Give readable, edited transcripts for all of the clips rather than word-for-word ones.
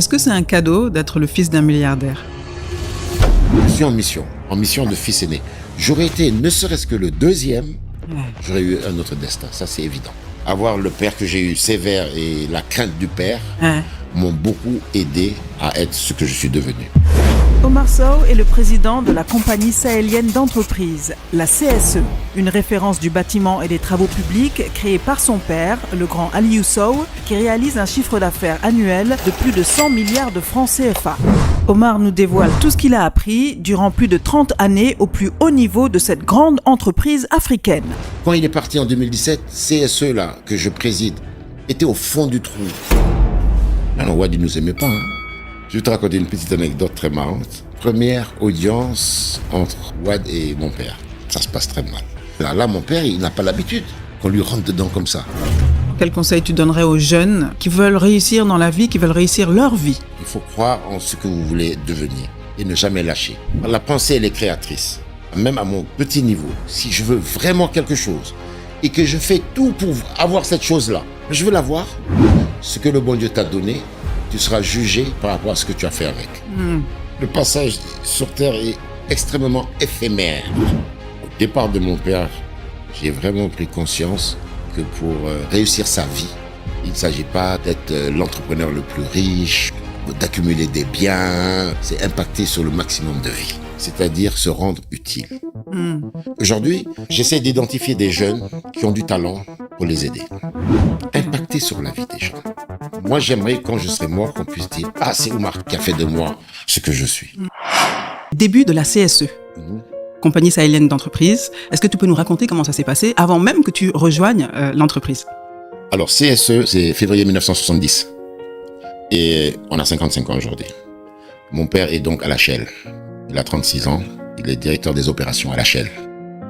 Est-ce que c'est un cadeau d'être le fils d'un milliardaire? Je suis en mission de fils aîné. J'aurais été ne serait-ce que le deuxième, j'aurais eu un autre destin, ça c'est évident. Avoir le père que j'ai eu sévère et la crainte du père m'ont beaucoup aidé à être ce que je suis devenu. Omar Sow est le président de la compagnie sahélienne d'entreprise, la CSE, une référence du bâtiment et des travaux publics créée par son père, le grand Aliou Sow, qui réalise un chiffre d'affaires annuel de plus de 100 milliards de francs CFA. Omar nous dévoile tout ce qu'il a appris durant plus de 30 années au plus haut niveau de cette grande entreprise africaine. Quand il est parti en 2017, CSE là, que je préside, était au fond du trou. Alors Wad, il nous aimait pas. Je vais te raconter une petite anecdote très marrante. Première audience entre Wad et mon père. Ça se passe très mal. Là, mon père, il n'a pas l'habitude qu'on lui rentre dedans comme ça. Quel conseil tu donnerais aux jeunes qui veulent réussir dans la vie, qui veulent réussir leur vie? Il faut croire en ce que vous voulez devenir et ne jamais lâcher. La pensée, elle est créatrice. Même à mon petit niveau, si je veux vraiment quelque chose et que je fais tout pour avoir cette chose-là, je veux l'avoir, ce que le bon Dieu t'a donné, tu seras jugé par rapport à ce que tu as fait avec. Le passage sur Terre est extrêmement éphémère. Au départ de mon père, j'ai vraiment pris conscience que pour réussir sa vie, il ne s'agit pas d'être l'entrepreneur le plus riche, d'accumuler des biens, c'est impacter sur le maximum de vie, c'est-à-dire se rendre utile. Aujourd'hui, j'essaie d'identifier des jeunes qui ont du talent pour les aider. Impacter sur la vie des gens. Moi, j'aimerais, quand je serai mort, qu'on puisse dire « Ah, c'est Omar qui a fait de moi ce que je suis. » Début de la CSE, compagnie sahélienne d'entreprise. Est-ce que tu peux nous raconter comment ça s'est passé avant même que tu rejoignes l'entreprise? Alors, CSE, c'est février 1970. Et on a 55 ans aujourd'hui. Mon père est donc à la Shell. Il a 36 ans. Il est directeur des opérations à la Shell.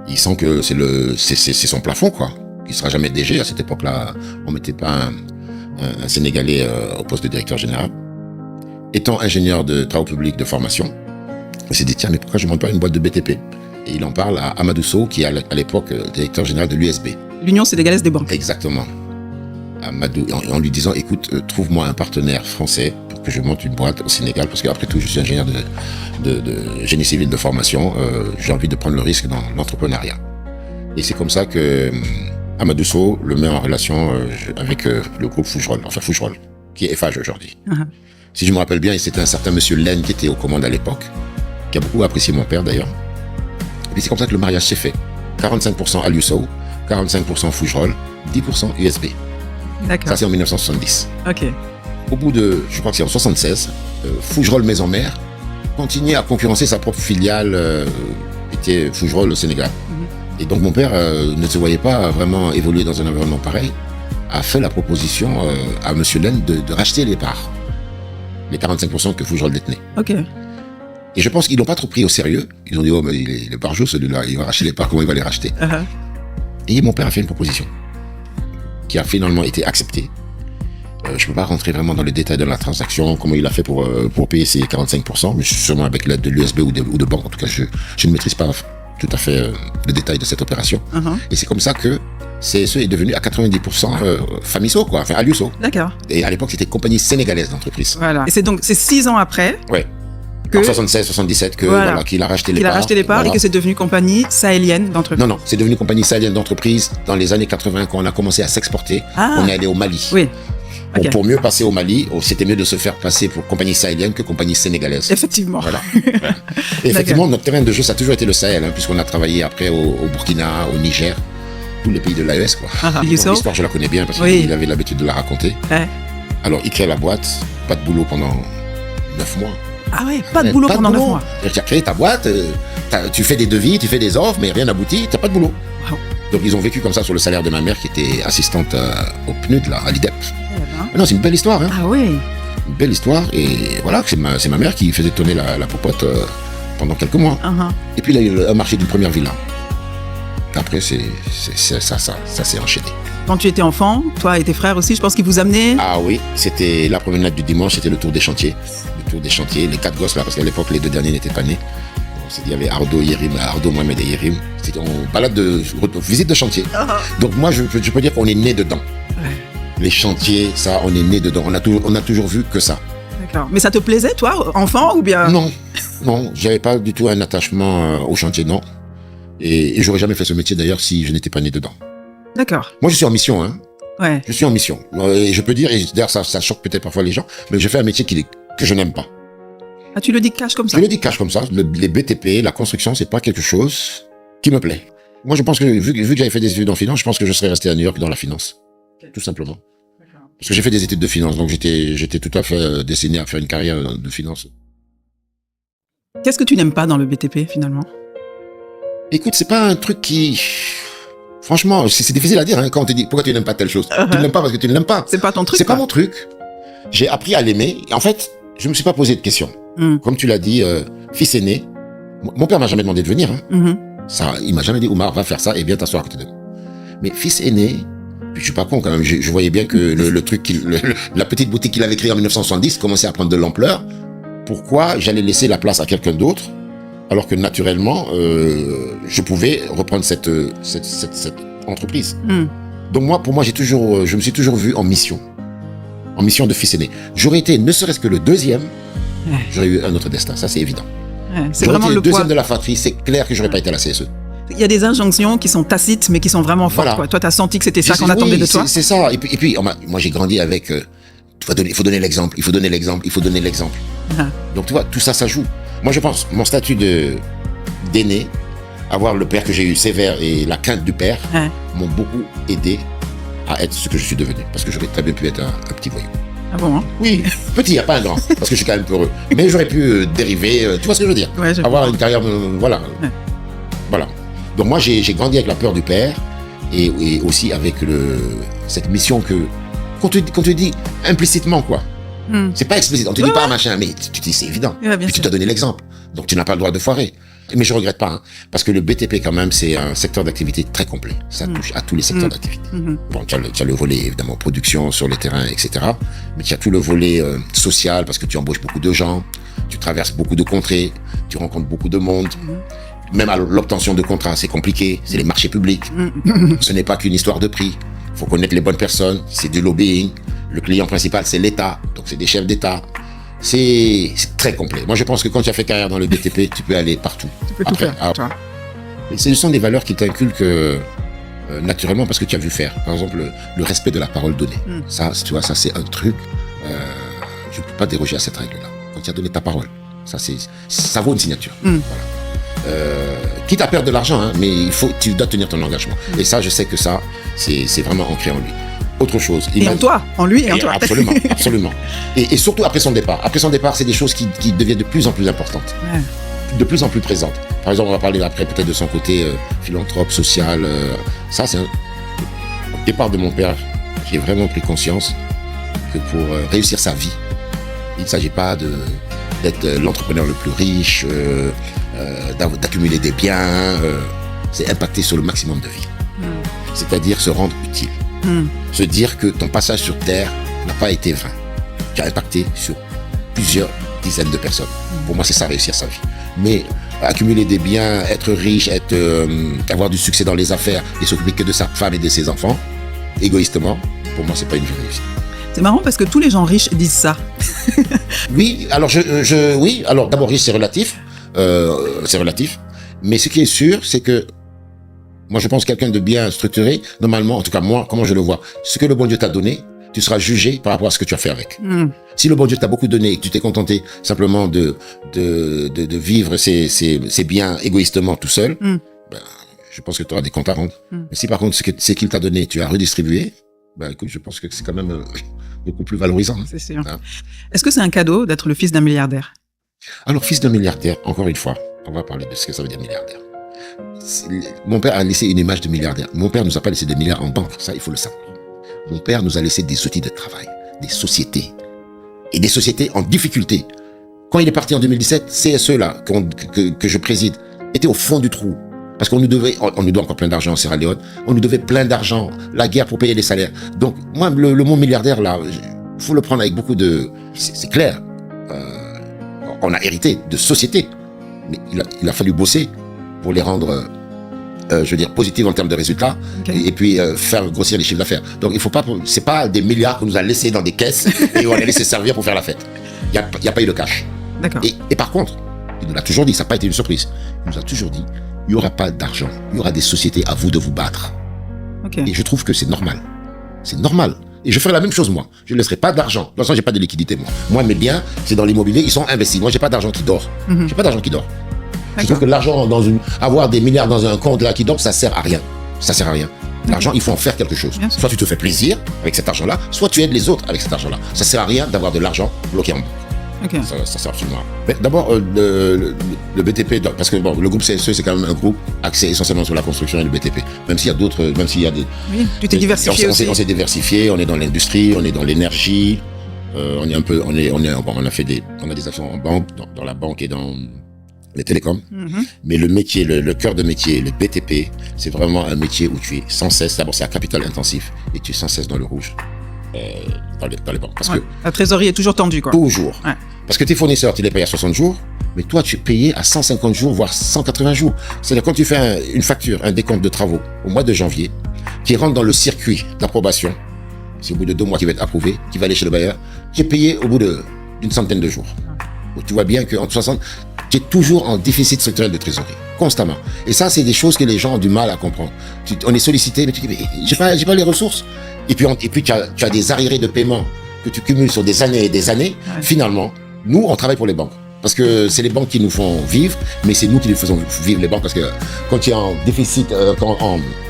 Il sent que c'est son plafond, quoi. Il ne sera jamais DG. À cette époque-là, on ne mettait pas un Sénégalais au poste de directeur général. Étant ingénieur de travaux publics de formation, il s'est dit, tiens, mais pourquoi je ne monte pas une boîte de BTP? Et il en parle à Amadou Sow, qui est à l'époque directeur général de l'USB. L'Union sénégalaise des banques. Exactement. Amadou, en lui disant, écoute, trouve-moi un partenaire français pour que je monte une boîte au Sénégal, parce qu'après tout, je suis ingénieur de génie civil de formation, j'ai envie de prendre le risque dans l'entrepreneuriat. Et c'est comme ça que Amadou Sow le met en relation avec le groupe Fougerolles, qui est Eiffage aujourd'hui. Si je me rappelle bien, c'était un certain monsieur Laine qui était aux commandes à l'époque, qui a beaucoup apprécié mon père d'ailleurs. Et puis c'est comme ça que le mariage s'est fait. 45% Aliou Sow, 45% Fougerolles, 10% USB. D'accord. Ça c'est en 1970. Ok. Au bout de, je crois que c'est en 76, Fougerolles Maison Mère continuait à concurrencer sa propre filiale, qui était Fougerolles au Sénégal. Et donc mon père ne se voyait pas vraiment évoluer dans un environnement pareil, a fait la proposition à monsieur Laine de racheter les parts, les 45% que Fougerolles détenait. Ok. Et je pense qu'ils l'ont pas trop pris au sérieux. Ils ont dit, oh mais il est barjot celui-là, il va racheter les parts, comment il va les racheter? Et mon père a fait une proposition qui a finalement été acceptée. Je peux pas rentrer vraiment dans les détails de la transaction, comment il a fait pour payer ces 45%, mais sûrement avec l'aide de l'USB ou de banque. En tout cas, je ne maîtrise pas tout à fait le détail de cette opération. Et c'est comme ça que CSE est devenu à 90% famille Sow, quoi, enfin Aliou Sow. D'accord. Et à l'époque, c'était compagnie sénégalaise d'entreprise. Voilà. Et c'est 6 ans après. Ouais. En 76, 77, qu'il a racheté les parts. Qu'il a racheté les parts voilà. Et que c'est devenu compagnie sahélienne d'entreprise. Non, c'est devenu compagnie sahélienne d'entreprise dans les années 80 quand on a commencé à s'exporter. On est allé au Mali. Oui. Okay. Pour mieux passer au Mali, c'était mieux de se faire passer pour compagnie sahélienne que compagnie sénégalaise. Effectivement. Voilà. Et effectivement, notre terrain de jeu, ça a toujours été le Sahel, puisqu'on a travaillé après au Burkina, au Niger, tous les pays de l'AES, quoi. L'histoire, je la connais bien parce qu'il avait l'habitude de la raconter. Alors, il crée la boîte, pas de boulot pendant 9 mois. Ah ouais, pas de boulot pendant 9 mois. Tu as créé ta boîte, tu fais des devis, tu fais des offres, mais rien n'aboutit, tu n'as pas de boulot. Wow. Donc ils ont vécu comme ça sur le salaire de ma mère qui était assistante au PNUD, là, à l'IDEP. Non, c'est une belle histoire. Ah oui. Une belle histoire. Et voilà, c'est ma mère qui faisait tourner la popote pendant quelques mois. Et puis il a eu un marché d'une première villa. Après, ça s'est enchaîné. Quand tu étais enfant, toi et tes frères aussi, je pense qu'ils vous amenaient. Ah oui, c'était la promenade du dimanche, c'était le tour des chantiers. Le tour des chantiers, les 4 gosses là, parce qu'à l'époque, les 2 derniers n'étaient pas nés. Il y avait Ardo, Mohamed et Yérim. C'était en balade de visite de chantier. Donc moi, je peux dire qu'on est né dedans. Les chantiers, ça, on est né dedans. On a toujours vu que ça. D'accord. Mais ça te plaisait, toi, enfant, ou bien? Non, j'avais pas du tout un attachement au chantier, non. Et j'aurais jamais fait ce métier d'ailleurs si je n'étais pas né dedans. D'accord. Moi, je suis en mission, hein. Ouais. Je suis en mission. Et je peux dire, et d'ailleurs ça choque peut-être parfois les gens, mais je fais un métier que je n'aime pas. Ah, tu le dis cash comme ça? Je le dis cash comme ça. Les BTP, la construction, c'est pas quelque chose qui me plaît. Moi, je pense que vu que j'avais fait des études en finance, je pense que je serais resté à New York dans la finance. Okay. Tout simplement. Parce que j'ai fait des études de finance, donc j'étais tout à fait destiné à faire une carrière de finance. Qu'est-ce que tu n'aimes pas dans le BTP, finalement? Écoute, c'est pas un truc qui... Franchement, c'est difficile à dire, hein, quand on te dit pourquoi tu n'aimes pas telle chose. Tu ne l'aimes pas parce que tu ne l'aimes pas. C'est pas ton truc. C'est pas mon truc. J'ai appris à l'aimer. En fait, je me suis pas posé de questions. Comme tu l'as dit, fils aîné. Mon père m'a jamais demandé de venir. Hein. Ça, il m'a jamais dit, Oumar, va faire ça et viens t'asseoir à côté de moi. Mais fils aîné, puis je suis pas con quand même. Je voyais bien que le truc, la petite boutique qu'il avait créée en 1970 commençait à prendre de l'ampleur. Pourquoi j'allais laisser la place à quelqu'un d'autre alors que naturellement, je pouvais reprendre cette entreprise. Donc pour moi, je me suis toujours vu en mission de fils aîné. J'aurais été, ne serait-ce que le deuxième, j'aurais eu un autre destin, ça c'est évident. C'est j'aurais vraiment été le deuxième poids de la fratrie, c'est clair que j'aurais pas été à la CSE. Il y a des injonctions qui sont tacites, mais qui sont vraiment fortes. Voilà. Quoi. Toi, tu as senti que c'était ça qu'on attendait de toi? C'est ça. Et puis moi, j'ai grandi avec... il faut donner l'exemple. Donc, tu vois, tout ça, ça joue. Moi, je pense, mon statut d'aîné, avoir le père que j'ai eu sévère et la crainte du père, m'ont beaucoup aidé à être ce que je suis devenu. Parce que j'aurais très bien pu être un petit voyou. Ah bon, hein? Oui, petit, il n'y a pas un grand, parce que je suis quand même peureux. Mais j'aurais pu dériver, tu vois ce que je veux dire? Ouais, avoir une carrière, voilà. Ouais. Voilà. Donc moi, j'ai grandi avec la peur du père et aussi avec cette mission qu'on te dit implicitement, quoi. C'est pas explicite, on te dit pas machin, mais tu dis c'est évident. Puis tu t'as donné l'exemple, donc tu n'as pas le droit de foirer. Mais je regrette pas, hein, parce que le BTP quand même, c'est un secteur d'activité très complet. Ça touche à tous les secteurs d'activité. Bon, tu as le volet évidemment production sur les terrains, etc. Mais tu as tout le volet social, parce que tu embauches beaucoup de gens, tu traverses beaucoup de contrées, tu rencontres beaucoup de monde. Même à l'obtention de contrats, c'est compliqué, c'est les marchés publics. Ce n'est pas qu'une histoire de prix. Il faut connaître les bonnes personnes, c'est du lobbying. Le client principal, c'est l'État, donc c'est des chefs d'État. C'est très complet. Moi, je pense que quand tu as fait carrière dans le BTP, tu peux aller partout. Tu peux tout faire, toi. Ce sont des valeurs qui t'inculquent naturellement parce que tu as vu faire. Par exemple, le respect de la parole donnée. Ça, tu vois, ça c'est un truc. Je ne peux pas déroger à cette règle-là. Quand tu as donné ta parole, ça vaut une signature. Voilà. Quitte à perdre de l'argent, hein, mais tu dois tenir ton engagement. Et ça, je sais que ça, c'est vraiment ancré en lui. Autre chose. Et en toi, en lui et en toi. Absolument, absolument. Et surtout après son départ. Après son départ, c'est des choses qui deviennent de plus en plus importantes. De plus en plus présentes. Par exemple, on va parler après peut-être de son côté philanthrope, social. Ça, c'est au départ de mon père, j'ai vraiment pris conscience que pour réussir sa vie, il ne s'agit pas d'être l'entrepreneur le plus riche, d'accumuler des biens, c'est impacter sur le maximum de vie. C'est-à-dire se rendre utile. Se dire que ton passage sur Terre n'a pas été vain. Tu as impacté sur plusieurs dizaines de personnes. Pour moi, c'est ça, réussir sa vie. Mais accumuler des biens, être riche, avoir du succès dans les affaires et s'occuper que de sa femme et de ses enfants, égoïstement, pour moi, c'est pas une vie réussie. C'est marrant parce que tous les gens riches disent ça. Oui, alors oui, alors d'abord riche, c'est relatif. Mais ce qui est sûr, c'est que moi, je pense que quelqu'un de bien structuré, normalement, en tout cas moi, comment je le vois, ce que le bon Dieu t'a donné, tu seras jugé par rapport à ce que tu as fait avec. Si le bon Dieu t'a beaucoup donné et que tu t'es contenté simplement de vivre ces biens égoïstement tout seul, je pense que tu auras des comptes à rendre. Mais si par contre, ce qu'il t'a donné, tu as redistribué, écoute, je pense que c'est quand même beaucoup plus valorisant. C'est sûr. Hein. Est-ce que c'est un cadeau d'être le fils d'un milliardaire? Alors, fils d'un milliardaire, encore une fois, on va parler de ce que ça veut dire milliardaire. Mon père a laissé une image de milliardaire. Mon père nous a pas laissé des milliards en banque, ça il faut le savoir. Mon père nous a laissé des outils de travail, des sociétés, et des sociétés en difficulté. Quand il est parti en 2017, CSE là, que je préside, était au fond du trou. Parce on nous doit encore plein d'argent en Sierra Leone, on nous devait plein d'argent, la guerre pour payer les salaires. Donc moi, le mot milliardaire là, faut le prendre avec beaucoup de... C'est clair, on a hérité de sociétés, mais il a fallu bosser pour les rendre je veux dire, positive en termes de résultats, et puis faire grossir les chiffres d'affaires. Donc, il faut pas, c'est pas des milliards qu'on nous a laissés dans des caisses et on a laissé servir pour faire la fête. Il y a pas eu de cash. D'accord. Et par contre, il nous l'a toujours dit, ça n'a pas été une surprise. Il nous a toujours dit, il n'y aura pas d'argent, il y aura des sociétés, à vous de vous battre. Et je trouve que c'est normal. C'est normal. Et je ferai la même chose, moi. Je ne laisserai pas d'argent. De toute façon, j'ai pas de liquidité, moi. Moi, mes biens, c'est dans l'immobilier, ils sont investis. Moi, j'ai pas d'argent qui dort. J'ai pas d'argent qui dort. Je trouve que l'argent avoir des milliards dans un compte là qui dort, ça sert à rien. Ça sert à rien. L'argent, il faut en faire quelque chose. Soit tu te fais plaisir avec cet argent-là, soit tu aides les autres avec cet argent-là. Ça sert à rien d'avoir de l'argent bloqué en banque. Ça sert absolument à rien. Mais d'abord, le BTP, parce que bon, le groupe CSE, c'est quand même un groupe axé essentiellement sur la construction et le BTP. Même s'il y a d'autres, même s'il y a des... Oui, tu t'es diversifié aussi. On s'est diversifié, on est dans l'industrie, on est dans l'énergie, on est un peu, on a des actions en banque, dans la banque et dans les télécoms. Mais le métier, le cœur de métier, le BTP, c'est vraiment un métier où tu es sans cesse, d'abord c'est à capital intensif, et tu es sans cesse dans le rouge. Dans les banques. Parce que la trésorerie est toujours tendue, quoi. Toujours. Parce que tes fournisseurs, tu les payes à 60 jours, mais toi, tu es payé à 150 jours, voire 180 jours. C'est-à-dire, quand tu fais une facture, un décompte de travaux au mois de janvier, qui rentre dans le circuit d'approbation, c'est au bout de 2 mois qu'il va être approuvé, qui va aller chez le bailleur, tu es payé au bout d'une centaine de jours. Donc, tu vois bien qu'entre 60, tu es toujours en déficit structurel de trésorerie, constamment. Et ça, c'est des choses que les gens ont du mal à comprendre. On est sollicité, mais tu dis, mais j'ai pas les ressources. Et puis tu as des arriérés de paiement que tu cumules sur des années et des années. Finalement, nous, on travaille pour les banques. Parce que c'est les banques qui nous font vivre, mais c'est nous qui les faisons vivre, les banques. Parce que quand tu es en déficit,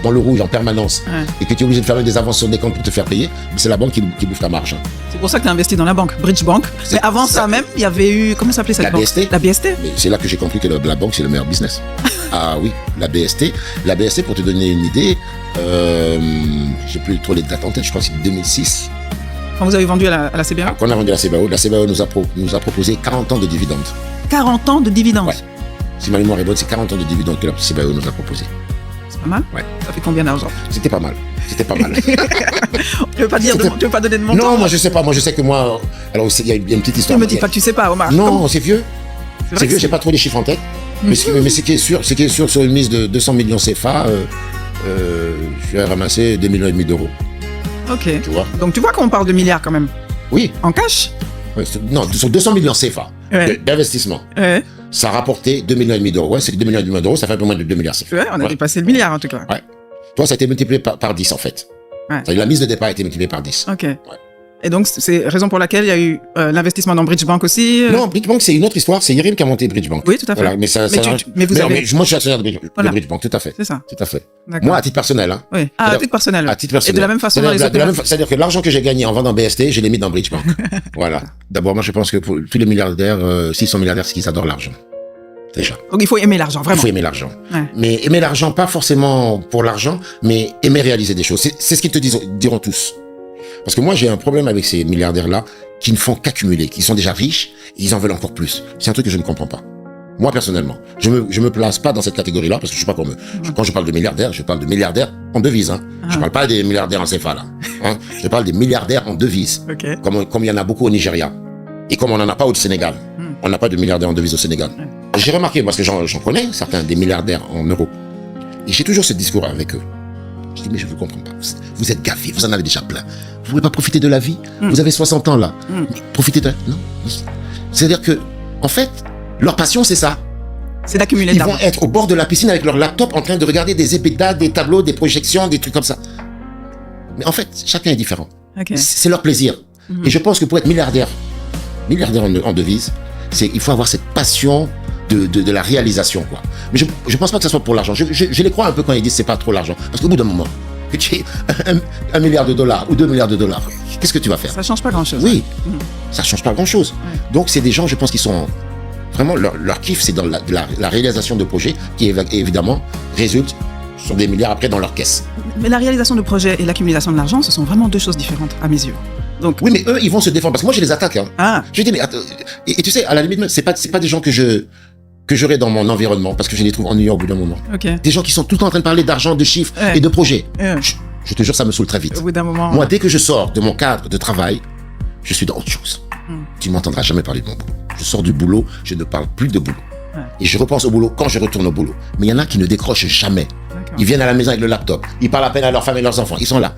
dans le rouge en permanence, et que tu es obligé de faire des avances sur des comptes pour te faire payer, c'est la banque qui bouffe ta marge. C'est pour ça que tu as investi dans la banque, Bridge Bank. Mais avant ça même, il y avait eu, comment s'appelait cette banque ? BST. La BST. Mais c'est là que j'ai compris que la banque, c'est le meilleur business. Ah oui, la BST. La BST, pour te donner une idée, j'ai plus trop les dates en tête, je crois que c'est 2006. Quand vous avez vendu à la CBAO ? Quand on a vendu à la CBAO nous a proposé 40 ans de dividendes. 40 ans de dividendes. Ouais. Si ma mémoire est bonne, c'est 40 ans de dividendes que la CBAO nous a proposé. C'est pas mal ? Ouais. Ça fait combien d'argent ? C'était pas mal. Tu veux pas dire, tu veux pas donner de montant ? Non, moi je sais pas. Moi je sais que moi, alors il y a une petite histoire. Ne me dis pas que tu sais pas, Omar. Non, c'est vieux. C'est vieux. J'ai pas trop les chiffres en tête. Mais ce qui est sûr, sur une mise de 200 millions CFA, je vais ramasser 2,5 millions d'euros. Ok. Tu vois ? Donc tu vois qu'on parle de milliards quand même. Oui. En cash ? Ouais, non, sur 200 millions CFA d'investissement. Ça a rapporté 2,5 millions d'euros. Ouais, c'est 2,5 millions d'euros, ça fait un peu moins de 2 milliards CFA. Ouais, on a dépassé le milliard en tout cas. Ouais. Toi, ça a été multiplié par 10 en fait. La mise de départ a été multipliée par 10. Ok. Ouais. Et donc, c'est raison pour laquelle il y a eu l'investissement dans Bridge Bank aussi. Non, Bridge Bank, c'est une autre histoire. C'est Yerim qui a monté Bridge Bank. Oui, tout à fait. Voilà, moi, je suis actionnaire de Bridge Bank, tout à fait. C'est ça. Tout à fait. Moi, à titre personnel. Hein. Oui. À titre personnel. À titre personnel. Et de la même façon dans les autres. C'est-à-dire que l'argent que j'ai gagné en vendant BST, je l'ai mis dans Bridge Bank. Voilà. D'abord, moi, je pense que pour tous les milliardaires, s'ils sont milliardaires, c'est qu'ils adorent l'argent. Déjà. Donc, il faut aimer l'argent, vraiment. Il faut aimer l'argent. Ouais. Mais aimer l'argent, pas forcément pour l'argent, mais aimer réaliser des choses. C'est ce qu'ils te diront tous. Parce que moi, j'ai un problème avec ces milliardaires-là qui ne font qu'accumuler, qui sont déjà riches et ils en veulent encore plus. C'est un truc que je ne comprends pas. Moi, personnellement, je me place pas dans cette catégorie-là parce que je suis pas comme eux. Quand je parle de milliardaires, je parle de milliardaires en devises. Hein. Je parle pas des milliardaires en CFA, là. Hein. Je parle des milliardaires en devises. Comme il y en a beaucoup au Nigeria. Et comme on n'en a pas au Sénégal. On n'a pas de milliardaires en devises au Sénégal. J'ai remarqué, parce que j'en connais certains des milliardaires en euros. Et j'ai toujours ce discours avec eux. Je dis, mais je ne vous comprends pas. Vous êtes gaffés, vous en avez déjà plein. Vous ne pouvez pas profiter de la vie. Vous avez 60 ans là. Profitez de... Non. C'est-à-dire que, en fait, leur passion, c'est ça. C'est d'accumuler. Ils vont être au bord de la piscine avec leur laptop en train de regarder des épétades, des tableaux, des projections, des trucs comme ça. Mais en fait, chacun est différent. C'est leur plaisir. Et je pense que pour être milliardaire en devise, il faut avoir cette passion de la réalisation, quoi. Mais je pense pas que ça soit pour l'argent. Je les crois un peu quand ils disent c'est pas trop l'argent. Parce qu'au bout d'un moment, que tu aies $1 milliard ou 2 milliards de dollars, qu'est-ce que tu vas faire? Ça change pas grand-chose. Oui, ça change pas grand-chose. Donc c'est des gens, je pense, qui sont vraiment leur kiff, c'est dans la réalisation de projets qui évidemment résultent sur des milliards après dans leur caisse. Mais la réalisation de projets et l'accumulation de l'argent, ce sont vraiment deux choses différentes à mes yeux. Donc, oui, mais eux, ils vont se défendre parce que moi, je les attaque. Hein. Je dis mais attends, et tu sais, à la limite, c'est pas des gens que j'aurai dans mon environnement parce que je les trouve ennuyants au bout d'un moment. Des gens qui sont tout le temps en train de parler d'argent, de chiffres et de projets. Je te jure, ça me saoule très vite. Au bout d'un moment. Moi, dès que je sors de mon cadre de travail, je suis dans autre chose. Tu ne m'entendras jamais parler de mon boulot. Je sors du boulot, je ne parle plus de boulot. Et je repense au boulot quand je retourne au boulot. Mais il y en a qui ne décrochent jamais. D'accord. Ils viennent à la maison avec le laptop. Ils parlent à peine à leur femme et leurs enfants. Ils sont là.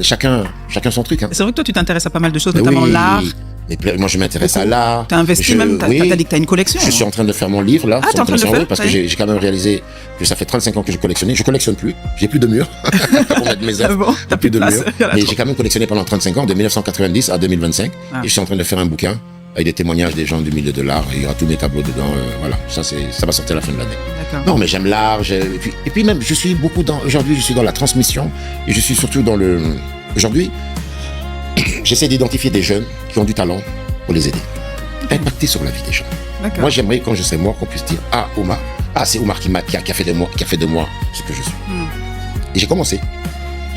chacun son truc. Hein. C'est vrai que toi, tu t'intéresses à pas mal de choses, Mais notamment oui, l'art. mais moi, je m'intéresse à l'art. Tu as investi même, tu as dit que tu as une collection. Je suis en train de faire mon livre, là. Ah, tu es en train de le faire? Parce que j'ai quand même réalisé que ça fait 35 ans que je collectionnais. Je collectionne plus. J'ai plus de murs pour mettre mes œuvres. Ah bon, t'as plus de place. Mais j'ai quand même collectionné pendant 35 ans, de 1990 à 2025. Ah. Et je suis en train de faire un bouquin avec des témoignages des gens du milieu de l'art. Il y aura tous mes tableaux dedans. Voilà, ça va sortir à la fin de l'année. D'accord. Non, mais j'aime l'art. Et puis même, je suis beaucoup aujourd'hui, je suis dans la transmission. Et je suis surtout dans le... Aujourd'hui, j'essaie d'identifier des jeunes qui ont du talent pour les aider. Impacter sur la vie des gens. D'accord. Moi, j'aimerais, quand je serai mort, qu'on puisse dire « Ah, Omar, c'est Omar qui a fait de moi ce que je suis. Et j'ai commencé.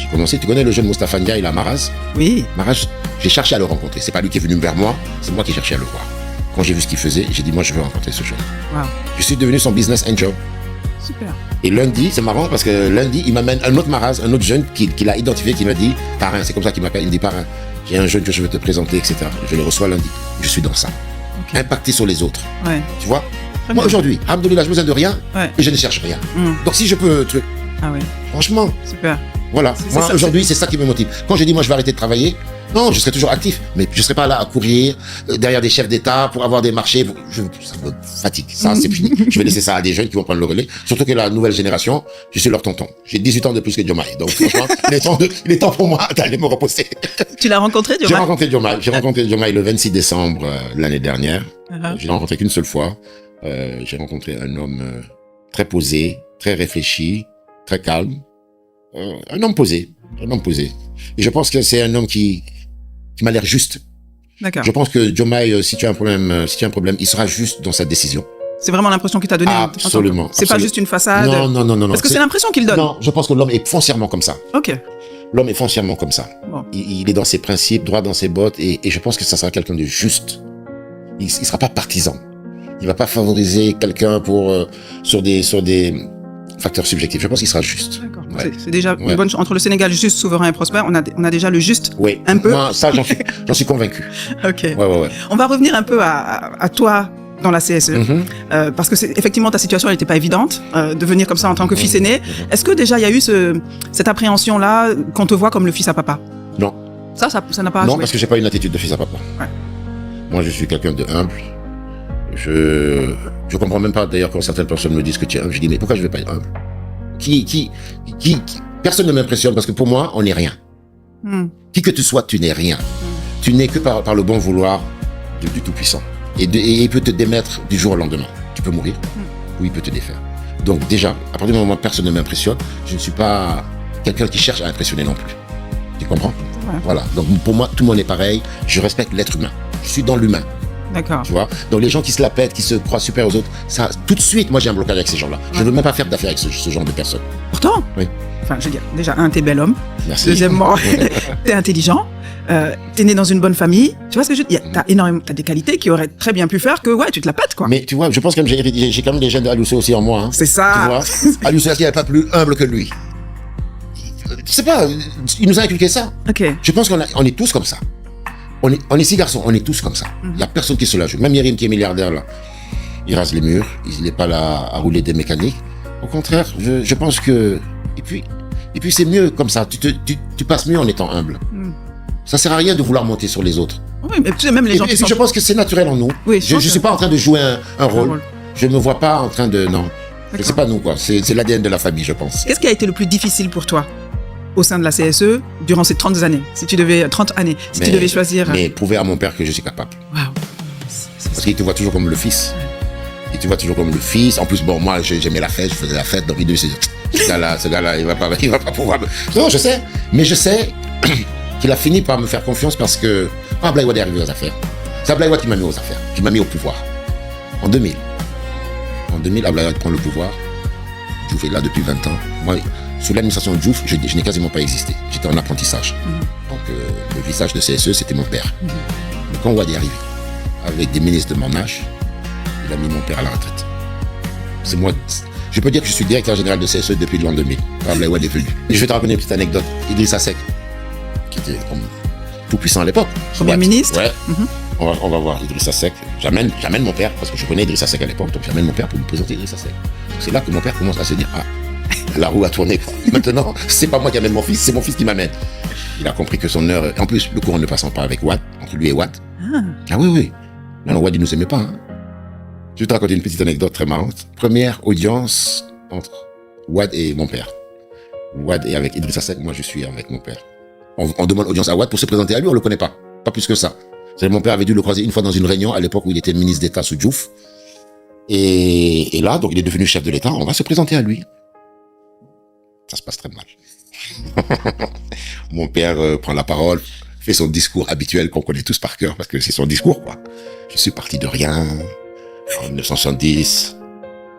Tu connais le jeune Moustapha Ndiaye, il a Maraz. Oui. Maraz, j'ai cherché à le rencontrer. C'est pas lui qui est venu vers moi, c'est moi qui cherchais à le voir. Quand j'ai vu ce qu'il faisait, j'ai dit « Moi, je veux rencontrer ce jeune. Wow. » Je suis devenu son business angel. Super. Et lundi, c'est marrant parce que lundi, il m'amène un autre Maraz, un autre jeune qu'il a identifié, qui m'a dit « Parrain », c'est comme ça qu'il m'appelle. Il me dit « Parrain, j'ai un jeune que je veux te présenter, etc. » Je le reçois lundi. Je suis dans ça. Okay. Impacter sur les autres. Ouais. Tu vois? Moi, aujourd'hui, alhamdoulilah, je besoin de rien et je ne cherche rien. Donc, si je peux... Ah ouais. Franchement. Super. Voilà. Moi, aujourd'hui, c'est ça qui me motive. Quand je dis, moi, je vais arrêter de travailler, non, je serai toujours actif. Mais je ne serai pas là à courir derrière des chefs d'État pour avoir des marchés. Ça me fatigue. Ça, c'est fini. Je vais laisser ça à des jeunes qui vont prendre le relais. Surtout que la nouvelle génération, je suis leur tonton. J'ai 18 ans de plus que Diomaye. Donc, franchement, il est temps pour moi d'aller me reposer. Tu l'as rencontré, Diomaye? J'ai rencontré Diomaye le 26 décembre l'année dernière. Je l'ai rencontré qu'une seule fois. J'ai rencontré un homme très posé, très réfléchi, très calme. Un homme posé. Et je pense que c'est un homme qui m'a l'air juste. D'accord. Je pense que Diomaye, si tu as un problème, il sera juste dans sa décision. C'est vraiment l'impression qu'il t'a donnée. Absolument. C'est pas juste une façade. Non. Parce que c'est l'impression qu'il donne. Non, je pense que l'homme est foncièrement comme ça. Ok. L'homme est foncièrement comme ça. Bon. Il est dans ses principes, droit dans ses bottes, et je pense que ça sera quelqu'un de juste. Il sera pas partisan. Il va pas favoriser quelqu'un sur des facteurs subjectifs. Je pense qu'il sera juste. D'accord. Ouais. C'est déjà une bonne chose. Entre le Sénégal juste, souverain et prospère, on a déjà le juste. Oui. Un peu. Moi, ça, j'en suis convaincu. Ok. Ouais. On va revenir un peu à toi dans la CSE. Parce que effectivement, ta situation, elle n'était pas évidente, de venir comme ça en tant que fils aîné. Est-ce que déjà, il y a eu cette appréhension-là, qu'on te voit comme le fils à papa? Non. Ça n'a pas joué. Non, parce que j'ai pas une attitude de fils à papa. Ouais. Moi, je suis quelqu'un de humble. Je comprends même pas, d'ailleurs, quand certaines personnes me disent que tu es humble. Je dis, mais pourquoi je vais pas être humble? Personne ne m'impressionne parce que pour moi, on n'est rien. Qui que tu sois, tu n'es rien. Tu n'es que par le bon vouloir du Tout-Puissant. Et il peut te démettre du jour au lendemain. Tu peux mourir ou il peut te défaire. Donc déjà, à partir du moment où personne ne m'impressionne, je ne suis pas quelqu'un qui cherche à impressionner non plus. Tu comprends? Voilà. Donc pour moi, tout le monde est pareil. Je respecte l'être humain. Je suis dans l'humain. D'accord. Tu vois? Donc les gens qui se la pètent, qui se croient super aux autres, ça, tout de suite, moi j'ai un blocage avec ces gens-là. Je ne veux même pas faire d'affaires avec ce genre de personnes. Pourtant? Oui. Enfin, je veux dire, déjà, t'es bel homme. Merci. Deuxièmement, t'es intelligent. T'es né dans une bonne famille. Tu vois ce que je veux dire? T'as des qualités qui auraient très bien pu faire que, tu te la pètes, quoi. Mais tu vois, je pense que j'ai quand même des gènes de Alioussé aussi en moi. Hein. C'est ça. Tu vois? Alioussé, il n'est pas plus humble que lui. Je sais pas, il nous a inculqué ça. Ok. Je pense qu'on est tous comme ça. On est 6 garçons, on est tous comme ça. Il n'y a personne qui se la joue. Même Yérim qui est milliardaire, là, il rase les murs, il n'est pas là à rouler des mécaniques. Au contraire, je pense que... Et puis c'est mieux comme ça, tu passes mieux en étant humble. Ça sert à rien de vouloir monter sur les autres. Oui, mais tu sais, même les gens qui sont... je pense que c'est naturel en nous. Oui, je suis pas en train de jouer un rôle. Je ne me vois pas en train de... Non, c'est pas nous, quoi. C'est l'ADN de la famille, je pense. Qu'est-ce qui a été le plus difficile pour toi au sein de la CSE durant ces 30 années, si tu devais choisir... Mais prouver à mon père que je suis capable. Waouh. Parce qu'il te voit toujours comme le fils. Il te voit toujours comme le fils. En plus, bon, moi, j'aimais la fête, je faisais la fête. Donc, il dit, ce gars-là, il va pas pouvoir... Non, je sais. Mais je sais qu'il a fini par me faire confiance parce que... Quand Ablaye Wade est arrivé aux affaires, c'est Ablaye Wade qui m'a mis aux affaires, qui m'a mis au pouvoir. En 2000. En 2000, Ablaye Wade prend le pouvoir. Diouf est là depuis 20 ans. Moi, sous l'administration de Diouf, je n'ai quasiment pas existé. J'étais en apprentissage. Donc, le visage de CSE, c'était mon père. Mais quand Wade est arrivé, avec des ministres de mon âge, il a mis mon père à la retraite. C'est moi. Je peux dire que je suis directeur général de CSE depuis l'an 2000. Quand Ablaye Wade est venu. Et je vais te raconter une petite anecdote. Idrissa Seck, qui était tout puissant à l'époque. Premier ministre. Ouais. On va voir Idrissa Seck. J'amène mon père, parce que je connais Idrissa Seck à l'époque, donc j'amène mon père pour me présenter Idrissa Seck. C'est là que mon père commence à se dire, La roue a tourné. Maintenant, c'est pas moi qui amène mon fils, c'est mon fils qui m'amène. Il a compris que son heure... En plus, le courant ne passant pas avec Watt, entre lui et Watt. Ah oui. Non, Watt, il nous aimait pas. Hein. Je vais te raconter une petite anecdote très marrante. Première audience entre Watt et mon père. Watt est avec Idrissa Seck, moi je suis avec mon père. On demande audience à Watt pour se présenter à lui, on le connaît pas. Pas plus que ça. Mon père avait dû le croiser une fois dans une réunion à l'époque où il était ministre d'État sous Diouf. Et là, donc il est devenu chef de l'État, on va se présenter à lui. Ça se passe très mal. Mon père prend la parole, fait son discours habituel qu'on connaît tous par cœur, parce que c'est son discours, quoi. Je suis parti de rien, en 1970.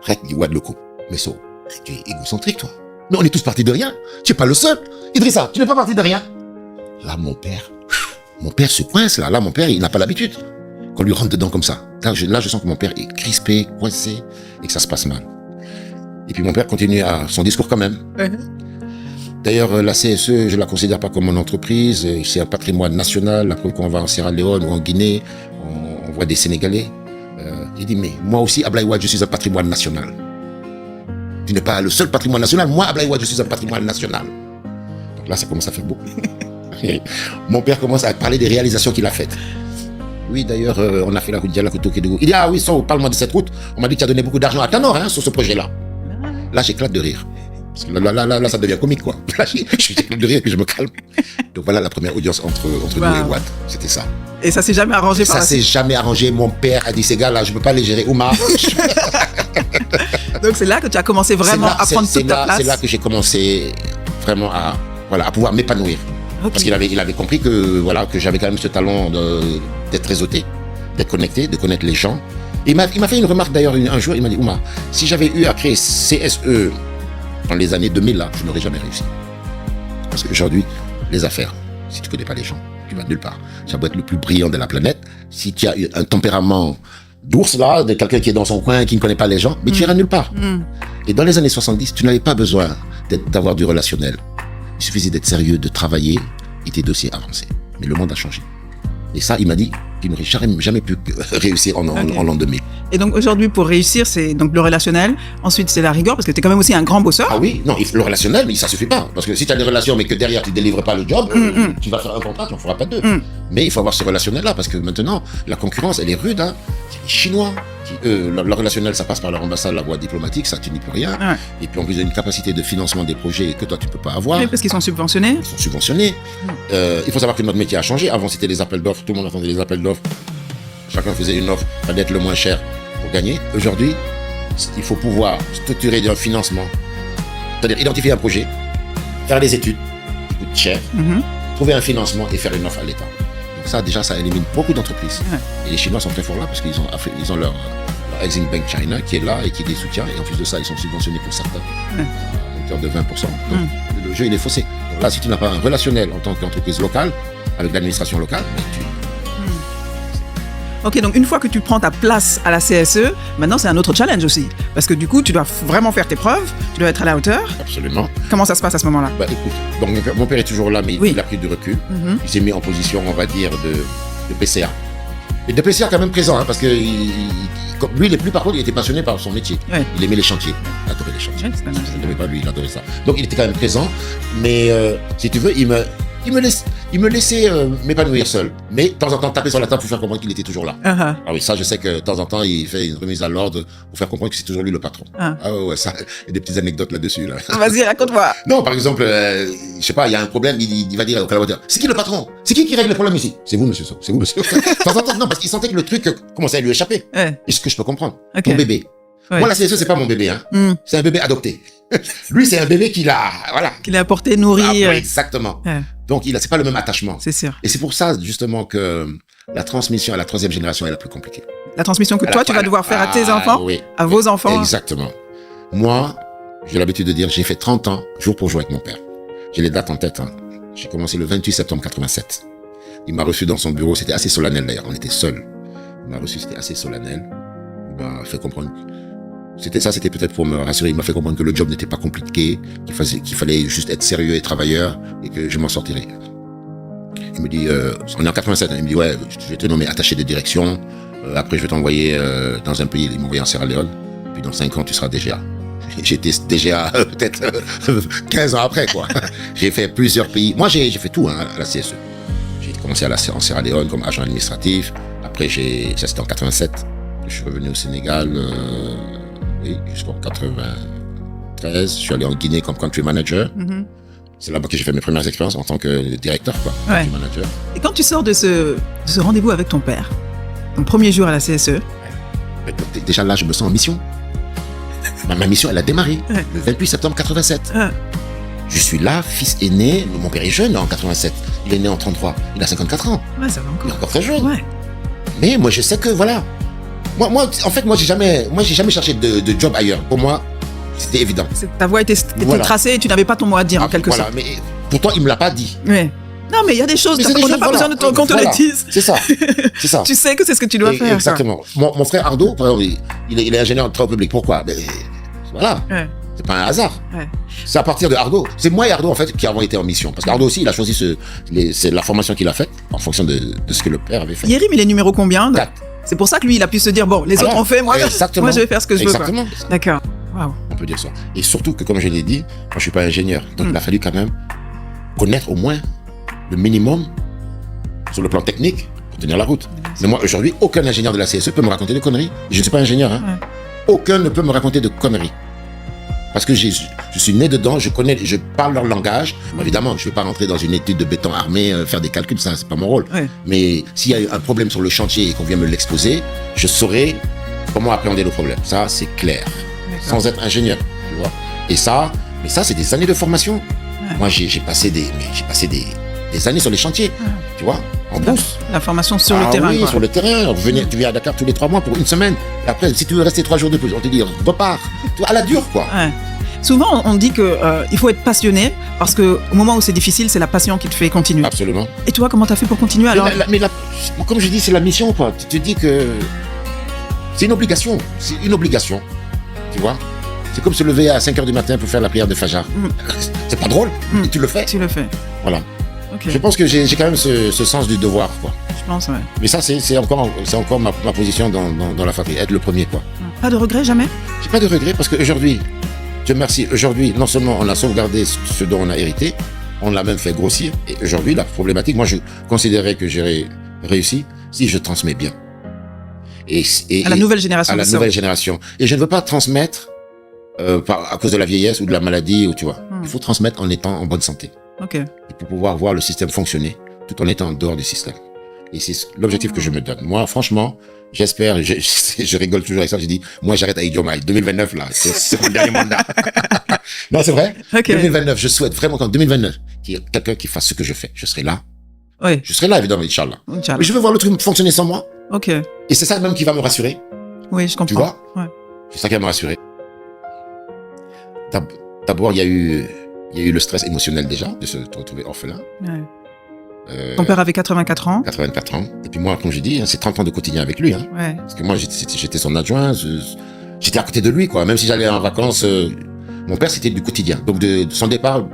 Rek dit Watt le coup. Mais ça, tu es égocentrique, toi. Mais on est tous partis de rien. Tu es pas le seul. Idrissa, tu n'es pas parti de rien. Là, mon père se coince, là. Là, mon père, il n'a pas l'habitude qu'on lui rentre dedans comme ça. Là, je sens que mon père est crispé, coincé, et que ça se passe mal. Et puis mon père continue à son discours quand même. D'ailleurs, la CSE, je la considère pas comme une entreprise. C'est un patrimoine national. La preuve qu'on va en Sierra Leone ou en Guinée, on voit des Sénégalais. Il dit, mais moi aussi, Ablaye Wade, je suis un patrimoine national. Tu n'es pas le seul patrimoine national. Moi, Ablaye Wade, je suis un patrimoine national. Donc là, ça commence à faire beaucoup. Mon père commence à parler des réalisations qu'il a faites. Oui, d'ailleurs, on a fait la route Diala-Koto-Kédougou. Il dit, ah oui, parle-moi de cette route. On m'a dit que tu as donné beaucoup d'argent à Tanor, hein, sur ce projet-là. Là, j'éclate de rire. Parce que là, ça devient comique, quoi. Là, j'éclate de rire et puis je me calme. Donc voilà la première audience entre nous et Watt. C'était ça. Et ça s'est jamais arrangé par ça s'est jamais arrangé. Mon père a dit, ces gars-là, je peux pas les gérer. Oumar. Donc c'est là que tu as commencé vraiment à prendre toute ta place. C'est là que j'ai commencé vraiment à pouvoir m'épanouir. Okay. Parce qu'il avait compris que j'avais quand même ce talent d'être réseauté, d'être connecté, de connaître les gens. Et il m'a fait une remarque d'ailleurs un jour, il m'a dit, Oumar, si j'avais eu à créer CSE dans les années 2000 là, je n'aurais jamais réussi. Parce qu'aujourd'hui, les affaires, si tu ne connais pas les gens, tu vas nulle part. Ça peut être le plus brillant de la planète. Si tu as un tempérament d'ours là, de quelqu'un qui est dans son coin, qui ne connaît pas les gens, mais tu iras nulle part. Et dans les années 70, tu n'avais pas besoin d'avoir du relationnel. Il suffisait d'être sérieux, de travailler et tes dossiers avançaient. Mais le monde a changé. Et ça, il m'a dit qu'il n'aurait jamais pu réussir en l'an 2000. Et donc aujourd'hui, pour réussir, c'est donc le relationnel. Ensuite, c'est la rigueur, parce que tu es quand même aussi un grand bosseur. Ah oui, non, le relationnel, mais ça suffit pas. Parce que si tu as des relations, mais que derrière, tu ne délivres pas le job, tu vas faire un contrat, tu n'en feras pas deux. Mais il faut avoir ce relationnel-là, parce que maintenant, la concurrence, elle est rude. Hein. C'est les Chinois. Leur relationnel, ça passe par leur ambassade, la voie diplomatique, ça, tu n'y peux rien. Ouais. Et puis en plus, il y a une capacité de financement des projets que toi, tu ne peux pas avoir. Oui, parce qu'ils sont subventionnés. Ils sont subventionnés. Il faut savoir que notre métier a changé. Avant, c'était les appels d'offres. Tout le monde attendait les appels d'offres. Chacun faisait une offre, il fallait être le moins cher pour gagner. Aujourd'hui, il faut pouvoir structurer un financement. C'est-à-dire identifier un projet, faire des études, qui coûtent cher, trouver un financement et faire une offre à l'État. Donc ça, déjà, ça élimine beaucoup d'entreprises. Et les Chinois sont très forts là parce qu'ils ont leur Exim Bank China qui est là et qui les soutient. Et en plus de ça, ils sont subventionnés pour certains à hauteur de 20%. Donc le jeu, il est faussé. Donc là, si tu n'as pas un relationnel en tant qu'entreprise locale, avec l'administration locale, tu... Ok, donc une fois que tu prends ta place à la CSE, maintenant c'est un autre challenge aussi. Parce que du coup, tu dois vraiment faire tes preuves, tu dois être à la hauteur. Absolument. Comment ça se passe à ce moment-là? Écoute, donc, mon père est toujours là, mais il a pris du recul. Il s'est mis en position, on va dire, de PCA. Et de PCA quand même présent, hein, parce que lui, par contre, il était passionné par son métier. Ouais. Il aimait les chantiers. Il adorait les chantiers. Je ne l'aimais pas lui, il adorait ça. Donc il était quand même présent. Mais si tu veux, il me laissait m'épanouir seul. Mais de temps en temps, taper sur la table pour faire comprendre qu'il était toujours là. Ah oui, ça, je sais que de temps en temps, il fait une remise à l'ordre pour faire comprendre que c'est toujours lui le patron. Ah ouais, ça, il y a des petites anecdotes là-dessus. Là. Vas-y, raconte-moi. Non, par exemple, je sais pas, il y a un problème, il va dire au collaborateur, c'est qui le patron? C'est qui règle le problème ici? C'est vous, monsieur. C'est vous, monsieur. De temps en temps, non, parce qu'il sentait que le truc commençait à lui échapper. Et ce que je peux comprendre. Okay. Mon bébé. Ouais. Moi, la CSE, c'est pas mon bébé, hein. C'est un bébé adopté. Lui, c'est un bébé qu'il a apporté, nourri. Exactement. Ouais. Donc, c'est pas le même attachement. C'est sûr. Et c'est pour ça, justement, que la transmission à la 3e génération est la plus compliquée. La transmission que toi, tu vas devoir faire à tes enfants, à vos enfants. Exactement. Moi, j'ai l'habitude de dire, j'ai fait 30 ans, jour pour jour avec mon père. J'ai les dates en tête, hein. J'ai commencé le 28 septembre 87. Il m'a reçu dans son bureau, c'était assez solennel d'ailleurs, on était seuls. Il m'a reçu, c'était assez solennel. Il m'a fait comprendre... C'était peut-être pour me rassurer. Il m'a fait comprendre que le job n'était pas compliqué, qu'il fallait juste être sérieux et travailleur et que je m'en sortirais. Il me dit, on est en 87, hein, il me dit, ouais, je vais te nommer attaché de direction. Après, je vais t'envoyer dans un pays, il m'a envoyé en Sierra Leone. Puis dans 5 ans, tu seras DGA. j'étais DGA peut-être 15 ans après, quoi. J'ai fait plusieurs pays. Moi, j'ai fait tout, hein, à la CSE. J'ai commencé en Sierra Leone comme agent administratif. Après, ça c'était en 87. Je suis revenu au Sénégal, oui, jusqu'en 93. Je suis allé en Guinée comme country manager. C'est là-bas que j'ai fait mes premières expériences en tant que directeur, quoi. Ouais. Country manager. Et quand tu sors de ce rendez-vous avec ton père, ton premier jour à la CSE, Déjà là, je me sens en mission. Ma mission, elle a démarré le 28 septembre 87. Je suis là, fils aîné. Mon père est jeune en 87. Il est né en 33. Il a 54 ans. ouais, ça va Il est encore. encore très jeune. Ouais. Mais moi, je sais que voilà. Moi, en fait, j'ai jamais cherché de job ailleurs. Pour moi, c'était évident. Ta voie était Voilà. tracée et tu n'avais pas ton mot à dire en quelque Voilà. sorte. Mais pourtant, il me l'a pas dit. Ouais. Non, mais il y a des choses, Mais c'est des on n'a choses, pas voilà. besoin qu'on te Voilà. le dise. C'est ça. C'est ça. Tu sais que c'est ce que tu dois faire. quoi. Exactement. Mon frère Ardo, par exemple, il est ingénieur de travaux publics. Pourquoi? Voilà. Ouais. C'est pas un hasard. Ouais. C'est à partir de Ardo. C'est moi et Ardo, en fait, qui avons été en mission. Parce qu'Ardo aussi, il a choisi c'est la formation qu'il a faite en fonction de ce que le père avait fait. Yérim, il est numéro combien? 4. C'est pour ça que lui, il a pu se dire, bon, les Voilà. autres ont fait, moi Exactement. je vais faire ce que je veux. quoi. Exactement. D'accord. Waouh. On peut dire ça. Et surtout que, comme je l'ai dit, moi, je suis pas ingénieur. Donc, il a fallu quand même connaître au moins le minimum sur le plan technique pour tenir la route. Mais moi, aujourd'hui, aucun ingénieur de la CSE peut me raconter de conneries. Je ne suis pas ingénieur, hein. Aucun ne peut me raconter de conneries. Parce que je suis né dedans, je parle leur langage. Bon, évidemment, je ne vais pas rentrer dans une étude de béton armé, faire des calculs, ça, c'est pas mon rôle. Ouais. Mais s'il y a un problème sur le chantier et qu'on vient me l'exposer, je saurai comment appréhender le problème. Ça, c'est clair. Sans être ingénieur, tu vois. Et ça, c'est des années de formation. Ouais. Moi, j'ai passé des années sur les chantiers, tu vois, en brousse. La formation sur le Ah terrain. oui, quoi. sur le terrain. Tu viens à Dakar tous les 3 mois pour une semaine. Et après, si tu veux rester 3 jours de plus, on te dit repars. Tu vois, à la dure, quoi. Ouais. Souvent, on dit que il faut être passionné parce que au moment où c'est difficile, c'est la passion qui te fait continuer. Absolument. Et toi, comment t'as fait pour continuer alors? Comme je dis, c'est la mission, quoi. Tu te dis que c'est une obligation. C'est une obligation. Tu vois. C'est comme se lever à 5h du matin pour faire la prière de Fajr. C'est pas drôle, mais tu le fais. Tu le fais. Voilà. Ok. Je pense que j'ai quand même ce sens du devoir, quoi. Je pense, ouais. Mais ça, c'est encore ma position dans la famille, être le premier, quoi. Pas de regret, jamais? J'ai pas de regret parce qu'aujourd'hui, Dieu merci, aujourd'hui, non seulement on a sauvegardé ce dont on a hérité, on l'a même fait grossir. Et aujourd'hui, la problématique, moi, je considérais que j'aurais réussi si je transmets bien. À la nouvelle génération. À la nouvelle génération. Et je ne veux pas transmettre à cause de la vieillesse ou de la maladie, ou tu vois. Il faut transmettre en étant en bonne santé. Ok. Et pour pouvoir voir le système fonctionner tout en étant en dehors du système. Et c'est l'objectif que je me donne. Moi, franchement, j'espère, je rigole toujours avec ça, je dis, moi j'arrête à Idiomaï. 2029, là, c'est mon dernier mandat. Non, c'est vrai. Ok. 2029, je souhaite vraiment qu'en 2029, qu'il y ait quelqu'un qui fasse ce que je fais. Je serai là. Oui. Je serai là, évidemment, Inch'Allah. Inch'Allah. Mais je veux voir le truc fonctionner sans moi. Ok. Et c'est ça même qui va me rassurer. Oui, je comprends. Tu vois? Ouais. C'est ça qui va me rassurer. D'abord, il y a eu le stress émotionnel déjà, de se retrouver orphelin. Ouais. Ton père avait 84 ans. 84 ans. Et puis moi, comme je dis, c'est 30 ans de quotidien avec lui. Hein. Ouais. Parce que moi, j'étais son adjoint, j'étais à côté de lui, quoi. Même si j'allais en vacances, mon père, c'était du quotidien. Donc, de son départ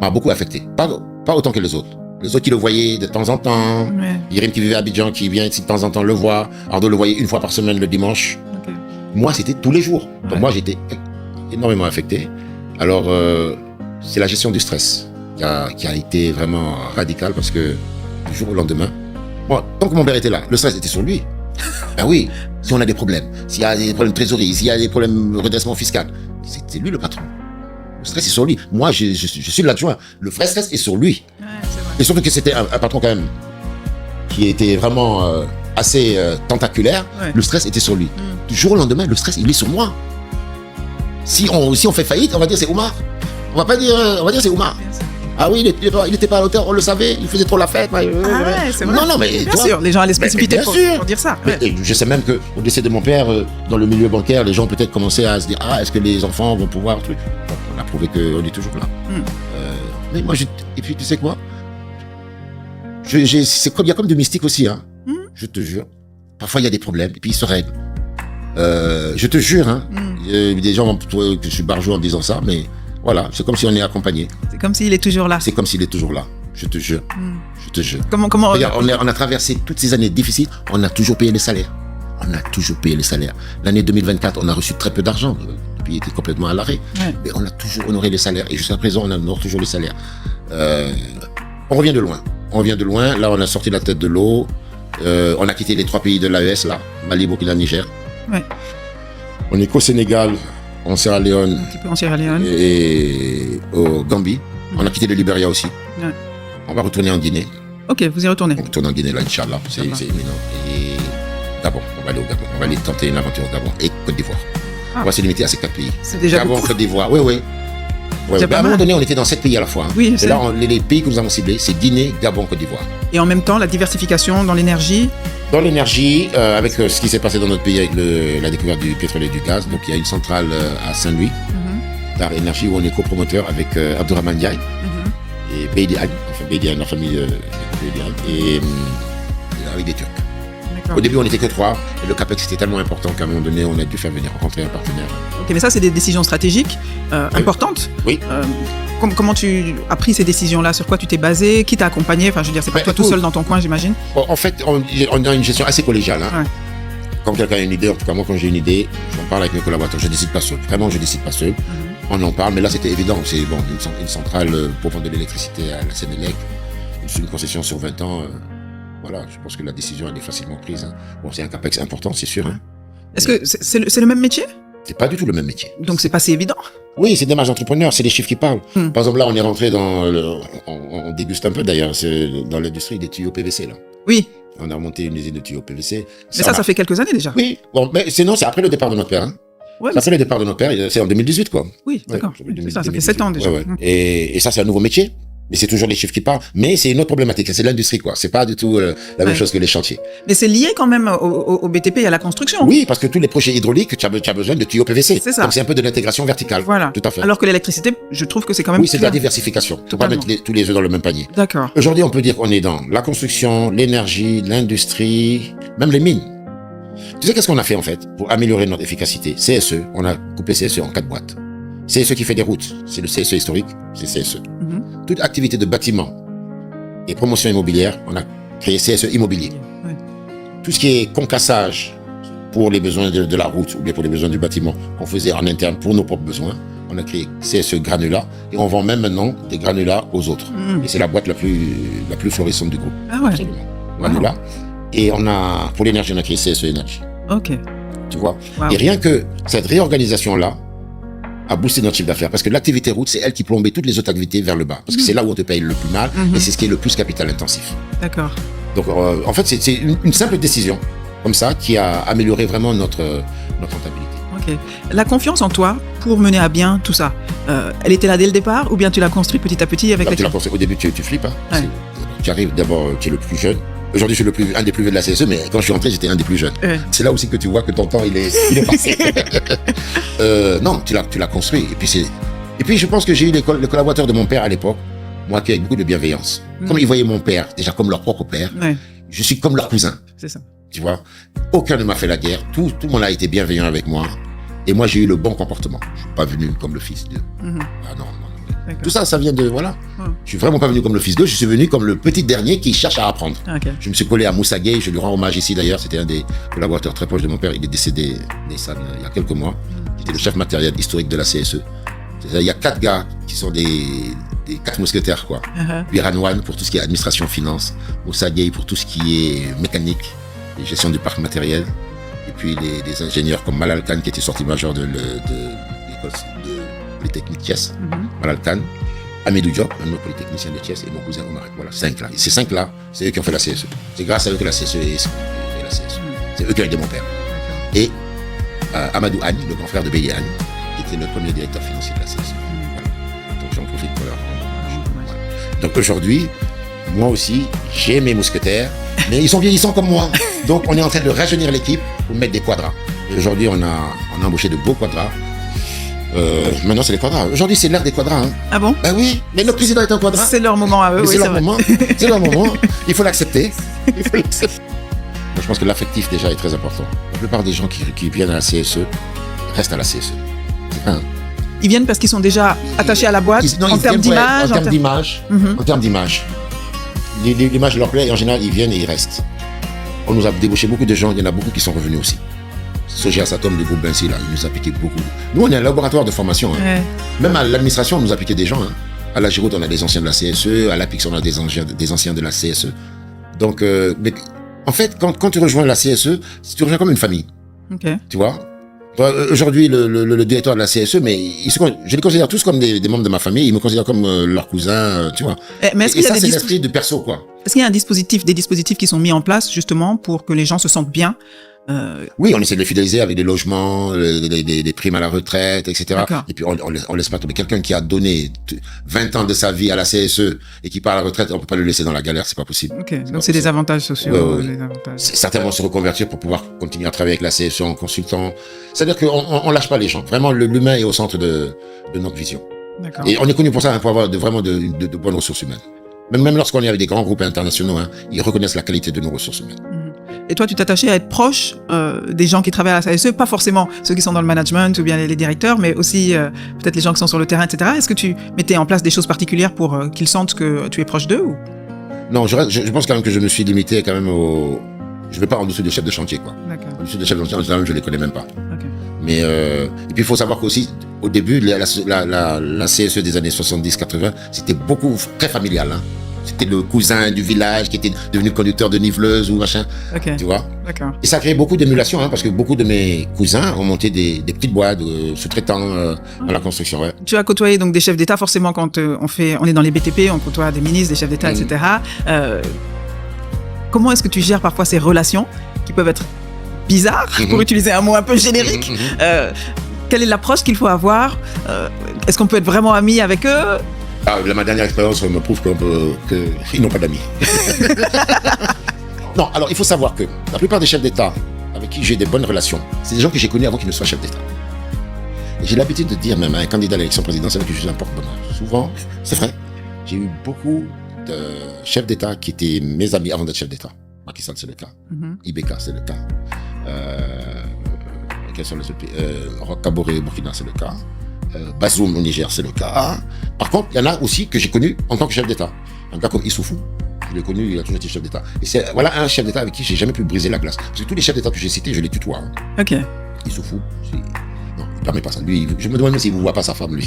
m'a beaucoup affecté. Pas autant que les autres. Les autres, qui le voyaient de temps en temps. Ouais. Yérim, qui vivait à Abidjan, qui vient ici de temps en temps, le voit. Ardo le voyait une fois par semaine le dimanche. Ok. Moi, c'était tous les jours. Donc, Ouais. moi, j'étais énormément affecté. Alors, c'est la gestion du stress qui a été vraiment radicale parce que du jour au lendemain, moi, tant que mon père était là, le stress était sur lui. Ben oui, si on a des problèmes, s'il y a des problèmes de trésorerie, s'il y a des problèmes de redressement fiscal, c'est lui le patron. Le stress est sur lui. Moi, je suis l'adjoint. Le vrai stress est sur lui. Ouais, c'est vrai. Et surtout que c'était un patron quand même qui était vraiment assez tentaculaire. Ouais. Le stress était sur lui. Du jour au lendemain, le stress, il est sur moi. Si on fait faillite, on va dire c'est Oumar. On va dire c'est Oumar. Bien sûr. Ah oui, il était pas à la hauteur, on le savait, il faisait trop la fête. Ah ouais, c'est vrai. Non, mais Bien tu vois, sûr, les gens allaient se mais précipiter bien pour sûr. dire ça. mais, Ouais. et je sais même que au décès de mon père, dans le milieu bancaire, les gens peut-être commençaient à se dire est-ce que les enfants vont pouvoir truc. Bon, on a prouvé qu'on est toujours là. Mais moi, et puis tu sais quoi, il y a comme du mystique aussi, hein. Je te jure. Parfois il y a des problèmes et puis ils se règlent. Je te jure, hein. Des gens vont trouver que je suis barjou en disant ça, mais voilà, c'est comme si on est accompagné. C'est comme s'il est toujours là. C'est comme s'il est toujours là. Je te jure. Je te jure. Comment Regarde, on a traversé toutes ces années difficiles, on a toujours payé les salaires. On a toujours payé les salaires. L'année 2024, on a reçu très peu d'argent pays était complètement à l'arrêt. Ouais. Mais on a toujours honoré les salaires. Et jusqu'à présent, on honore toujours les salaires. On revient de loin. Là, on a sorti la tête de l'eau. On a quitté les 3 pays de l'AES, là. Mali, Burkina, Niger. Ouais. On est qu'au Sénégal, en Sierra Leone. Un petit peu en Sierra Leone. Et au Gambie. On a quitté le Libéria aussi. Ouais. On va retourner en Guinée. Ok, vous y retournez. On retourne en Guinée, là, Inch'Allah. C'est imminent. Et Gabon. On va aller au Gabon. On va aller tenter une aventure au Gabon. Et Côte d'Ivoire. On va se limiter à ces 4 pays. C'est déjà Gabon, beaucoup. Côte d'Ivoire. Oui. Ouais, C'est mais pas à un moment mal. donné, on était dans 7 pays à la fois. Hein. Oui, Et là, les pays que nous avons ciblés, c'est Guinée, Gabon, Côte d'Ivoire. Et en même temps, la diversification dans l'énergie. Dans l'énergie, avec ce qui s'est passé dans notre pays avec la découverte du pétrole et du gaz, donc il y a une centrale à Saint-Louis, Dar Énergie, où on est copromoteur avec Abdourahmane Ndiaye et Beydi Agne, enfin Beydi Agne, la famille Beydi Agne, et avec des Turcs. D'accord. Au début, on n'était que 3, et le CAPEX était tellement important qu'à un moment donné, on a dû faire venir rencontrer un partenaire. Ok, mais ça, c'est des décisions stratégiques importantes. Oui. Comment tu as pris ces décisions-là? Sur quoi tu t'es basé? Qui t'a accompagné? Enfin, je veux dire, c'est pas Ben, toi tout seul dans ton coin, j'imagine. Bon, en fait, on a une gestion assez collégiale. Hein. Ouais. Quand quelqu'un a une idée, en tout cas moi quand j'ai une idée, j'en parle avec mes collaborateurs, je ne décide pas seul. Vraiment, je ne décide pas seul. On en parle, mais là c'était évident. C'est bon, une centrale pour vendre de l'électricité à la Sénélec, une concession sur 20 ans. Voilà, je pense que la décision elle est facilement prise. Hein. Bon, c'est un capex important, c'est sûr. Hein. Est-ce que c'est le même métier? C'est pas du tout le même métier. Donc c'est pas si évident. Oui, c'est des démarche d'entrepreneur, c'est les chiffres qui parlent. Par exemple, là, on est rentré dans on déguste un peu d'ailleurs, c'est dans l'industrie des tuyaux PVC là. Oui. On a monté une usine de tuyaux PVC. Mais ça fait quelques années déjà. Oui, bon, mais sinon, c'est après le départ de notre père. Hein. Ouais, C'est après le départ de notre père, c'est en 2018, quoi. oui, Ouais, d'accord. j'avais Ça fait 7 ans déjà. Ouais. Et ça, c'est un nouveau métier. Mais c'est toujours les chiffres qui parlent. Mais c'est une autre problématique. C'est l'industrie, quoi. C'est pas du tout la même chose que les chantiers. Mais c'est lié quand même au BTP et à la construction. Oui, parce que tous les projets hydrauliques, tu as besoin de tuyaux PVC. C'est ça. Donc c'est un peu de l'intégration verticale. Voilà. Tout à fait. Alors que l'électricité, je trouve que c'est quand même Oui, c'est de la clair. diversification. Faut pas Totalement. mettre tous les œufs dans le même panier. D'accord. Aujourd'hui, on peut dire qu'on est dans la construction, l'énergie, l'industrie, même les mines. Tu sais qu'est-ce qu'on a fait en fait pour améliorer notre efficacité? CSE, on a coupé CSE en 4 boîtes. CSE qui fait des routes, c'est le CSE historique, c'est CSE. Toute activité de bâtiment et promotion immobilière, on a créé CSE immobilier. Ouais. Tout ce qui est concassage pour les besoins de la route ou bien pour les besoins du bâtiment qu'on faisait en interne pour nos propres besoins, on a créé CSE granulat et on vend même maintenant des granulats aux autres. Et c'est la boîte la plus florissante du groupe. Ah ouais. Absolument. Granulat. Et on a, pour l'énergie, on a créé CSE Énergie. Ok. Tu vois. Wow. Et rien que cette réorganisation-là a boosté notre chiffre d'affaires. Parce que l'activité route, c'est elle qui plombait toutes les autres activités vers le bas. Parce que c'est là où on te paye le plus mal et c'est ce qui est le plus capital intensif. D'accord. Donc, en fait, c'est une simple décision comme ça qui a amélioré vraiment notre rentabilité. Ok. La confiance en toi pour mener à bien tout ça, elle était là dès le départ ou bien tu l'as construit petit à petit avec Quand les tu l'as construit, au début, tu flippes. Hein. Ouais. Tu arrives d'abord, tu es le plus jeune. Aujourd'hui, je suis un des plus vieux de la CSE, mais quand je suis entré, j'étais un des plus jeunes. Ouais. C'est là aussi que tu vois que ton temps, il est passé. Non, tu l'as construit. Et puis, je pense que j'ai eu les collaborateurs de mon père à l'époque, moi qui avec beaucoup de bienveillance. Comme ils voyaient mon père, déjà comme leur propre père, Ouais, je suis comme leur cousin. c'est ça. Tu vois, aucun ne m'a fait la guerre. Tout le monde a été bienveillant avec moi. Et moi, j'ai eu le bon comportement. Je suis pas venu comme le fils d'eux. Ah non. D'accord. Tout ça, ça vient de, voilà. Ouais. Je suis vraiment pas venu comme le fils d'eux, je suis venu comme le petit dernier qui cherche à apprendre. Ok. Je me suis collé à Moussa Gueye, je lui rends hommage ici d'ailleurs, c'était un des collaborateurs très proches de mon père, il est décédé Nissan, il y a quelques mois. J'étais le chef matériel historique de la CSE. Il y a 4 gars qui sont des 4 mousquetaires, quoi. Biranwan pour tout ce qui est administration, finance, Moussa Gueye pour tout ce qui est mécanique et gestion du parc matériel. Et puis des ingénieurs comme Malal Khan qui était sorti major de l'école de Polytechnique Thiès. Malal Khan, Amidou Diop, un autre polytechnicien de Thiès, et mon cousin Omar. Voilà, 5 là. Et ces 5 là, c'est eux qui ont fait la CSE. C'est grâce à eux que la CSE est la CSE. C'est eux qui ont aidé mon père. Et Amadou Agne, le grand frère de Beydi Agne, qui était le premier directeur financier de la CSE. Voilà. Donc j'en profite pour leur rendre hommage. Voilà. Donc aujourd'hui, moi aussi, j'ai mes mousquetaires, mais ils sont vieillissants comme moi. Donc on est en train de rajeunir l'équipe pour mettre des quadras. Et aujourd'hui, on a embauché de beaux quadras. Maintenant, c'est les quadras. Aujourd'hui, c'est l'ère des quadras. Hein. Ah bon? Ben oui, mais notre président est un quadra. C'est leur moment à eux, Mais oui, c'est leur vrai. moment. C'est leur moment. Il faut l'accepter. Il faut l'accepter. Moi, je pense que l'affectif, déjà, est très important. La plupart des gens qui viennent à la CSE restent à la CSE. C'est pas un... Ils viennent parce qu'ils sont déjà attachés à la boîte, Non, en ils termes viennent, ouais, d'image. en termes d'image. En termes d'image. L'image leur plaît et en général, ils viennent et ils restent. On nous a débauché beaucoup de gens, il y en a beaucoup qui sont revenus aussi. Sogea Satom du groupe Vinci, là, il nous appliquait beaucoup. Nous, on est un laboratoire de formation. Hein. Ouais. Même à l'administration, on nous appliquait des gens. Hein. À la Giroud, on a des anciens de la CSE. À l'APIX, on a des anciens de la CSE. Donc, mais, en fait, quand tu rejoins la CSE, tu rejoins comme une famille. Okay. Tu vois. Aujourd'hui, le directeur de la CSE, mais je les considère tous comme des membres de ma famille. Ils me considèrent comme leurs cousins, tu vois. Mais est-ce qu'il y a ça, c'est l'esprit de perso, quoi. Est-ce qu'il y a des dispositifs qui sont mis en place justement pour que les gens se sentent bien? Oui, on essaie de les fidéliser avec des logements, des primes à la retraite, etc. D'accord. Et puis on laisse pas tomber. Quelqu'un qui a donné 20 ans de sa vie à la CSE et qui part à la retraite, on peut pas le laisser dans la galère, c'est pas possible. Ok, donc c'est des avantages sociaux. Ouais. Des avantages. Certains vont se reconvertir pour pouvoir continuer à travailler avec la CSE en consultant. C'est-à-dire qu'on lâche pas les gens. Vraiment, l'humain est au centre de notre vision. D'accord. Et on est connu pour ça, hein, pour avoir vraiment de bonnes ressources humaines. Même lorsqu'on est avec des grands groupes internationaux, hein, ils reconnaissent la qualité de nos ressources humaines. Et toi, tu t'attachais à être proche des gens qui travaillent à la CSE, pas forcément ceux qui sont dans le management ou bien les directeurs, mais aussi peut-être les gens qui sont sur le terrain, etc. Est-ce que tu mettais en place des choses particulières pour qu'ils sentent que tu es proche d'eux ou... Non, je pense quand même que je me suis limité quand même je vais pas en dessous des chefs de chantier, quoi. D'accord. En dessous des chefs de chantier, je les connais même pas. Okay. Mais et puis il faut savoir qu'aussi au début la CSE des années 70-80, c'était beaucoup très familial. Hein. C'était le cousin du village qui était devenu conducteur de niveleuse ou machin. Okay. Tu vois. D'accord. Et ça a créé beaucoup d'émulation, hein, parce que beaucoup de mes cousins ont monté des petites boîtes sous-traitants dans la construction. Ouais. Tu as côtoyé donc des chefs d'État, forcément quand on est dans les BTP, on côtoie des ministres, des chefs d'État, etc. Comment est-ce que tu gères parfois ces relations qui peuvent être bizarres, pour utiliser un mot un peu générique? Quelle est l'approche qu'il faut avoir? Est-ce qu'on peut être vraiment amis avec eux? Ma dernière expérience me prouve qu'ils n'ont pas d'amis. Non, alors il faut savoir que la plupart des chefs d'État avec qui j'ai des bonnes relations, c'est des gens que j'ai connus avant qu'ils ne soient chefs d'État. Et j'ai l'habitude de dire même à un candidat à l'élection présidentielle que je suis un porte-bonheur. Souvent, c'est vrai, j'ai eu beaucoup de chefs d'État qui étaient mes amis avant d'être chefs d'État. Macky Sall, c'est le cas. Ibeka, c'est le cas. Quels sont les autres pays? Roch Kaboré, Burkina, c'est le cas. Bazoum au Niger, c'est le cas. Par contre, il y en a aussi que j'ai connu en tant que chef d'État. Un gars comme Issoufou, je l'ai connu, il a toujours été chef d'État. Et c'est voilà un chef d'État avec qui j'ai jamais pu briser la glace. Parce que tous les chefs d'État que j'ai cités, je les tutoie. Hein. Ok. Issoufou, non, il permet pas ça. Lui, je me demande même s'il ne voit pas sa femme, lui.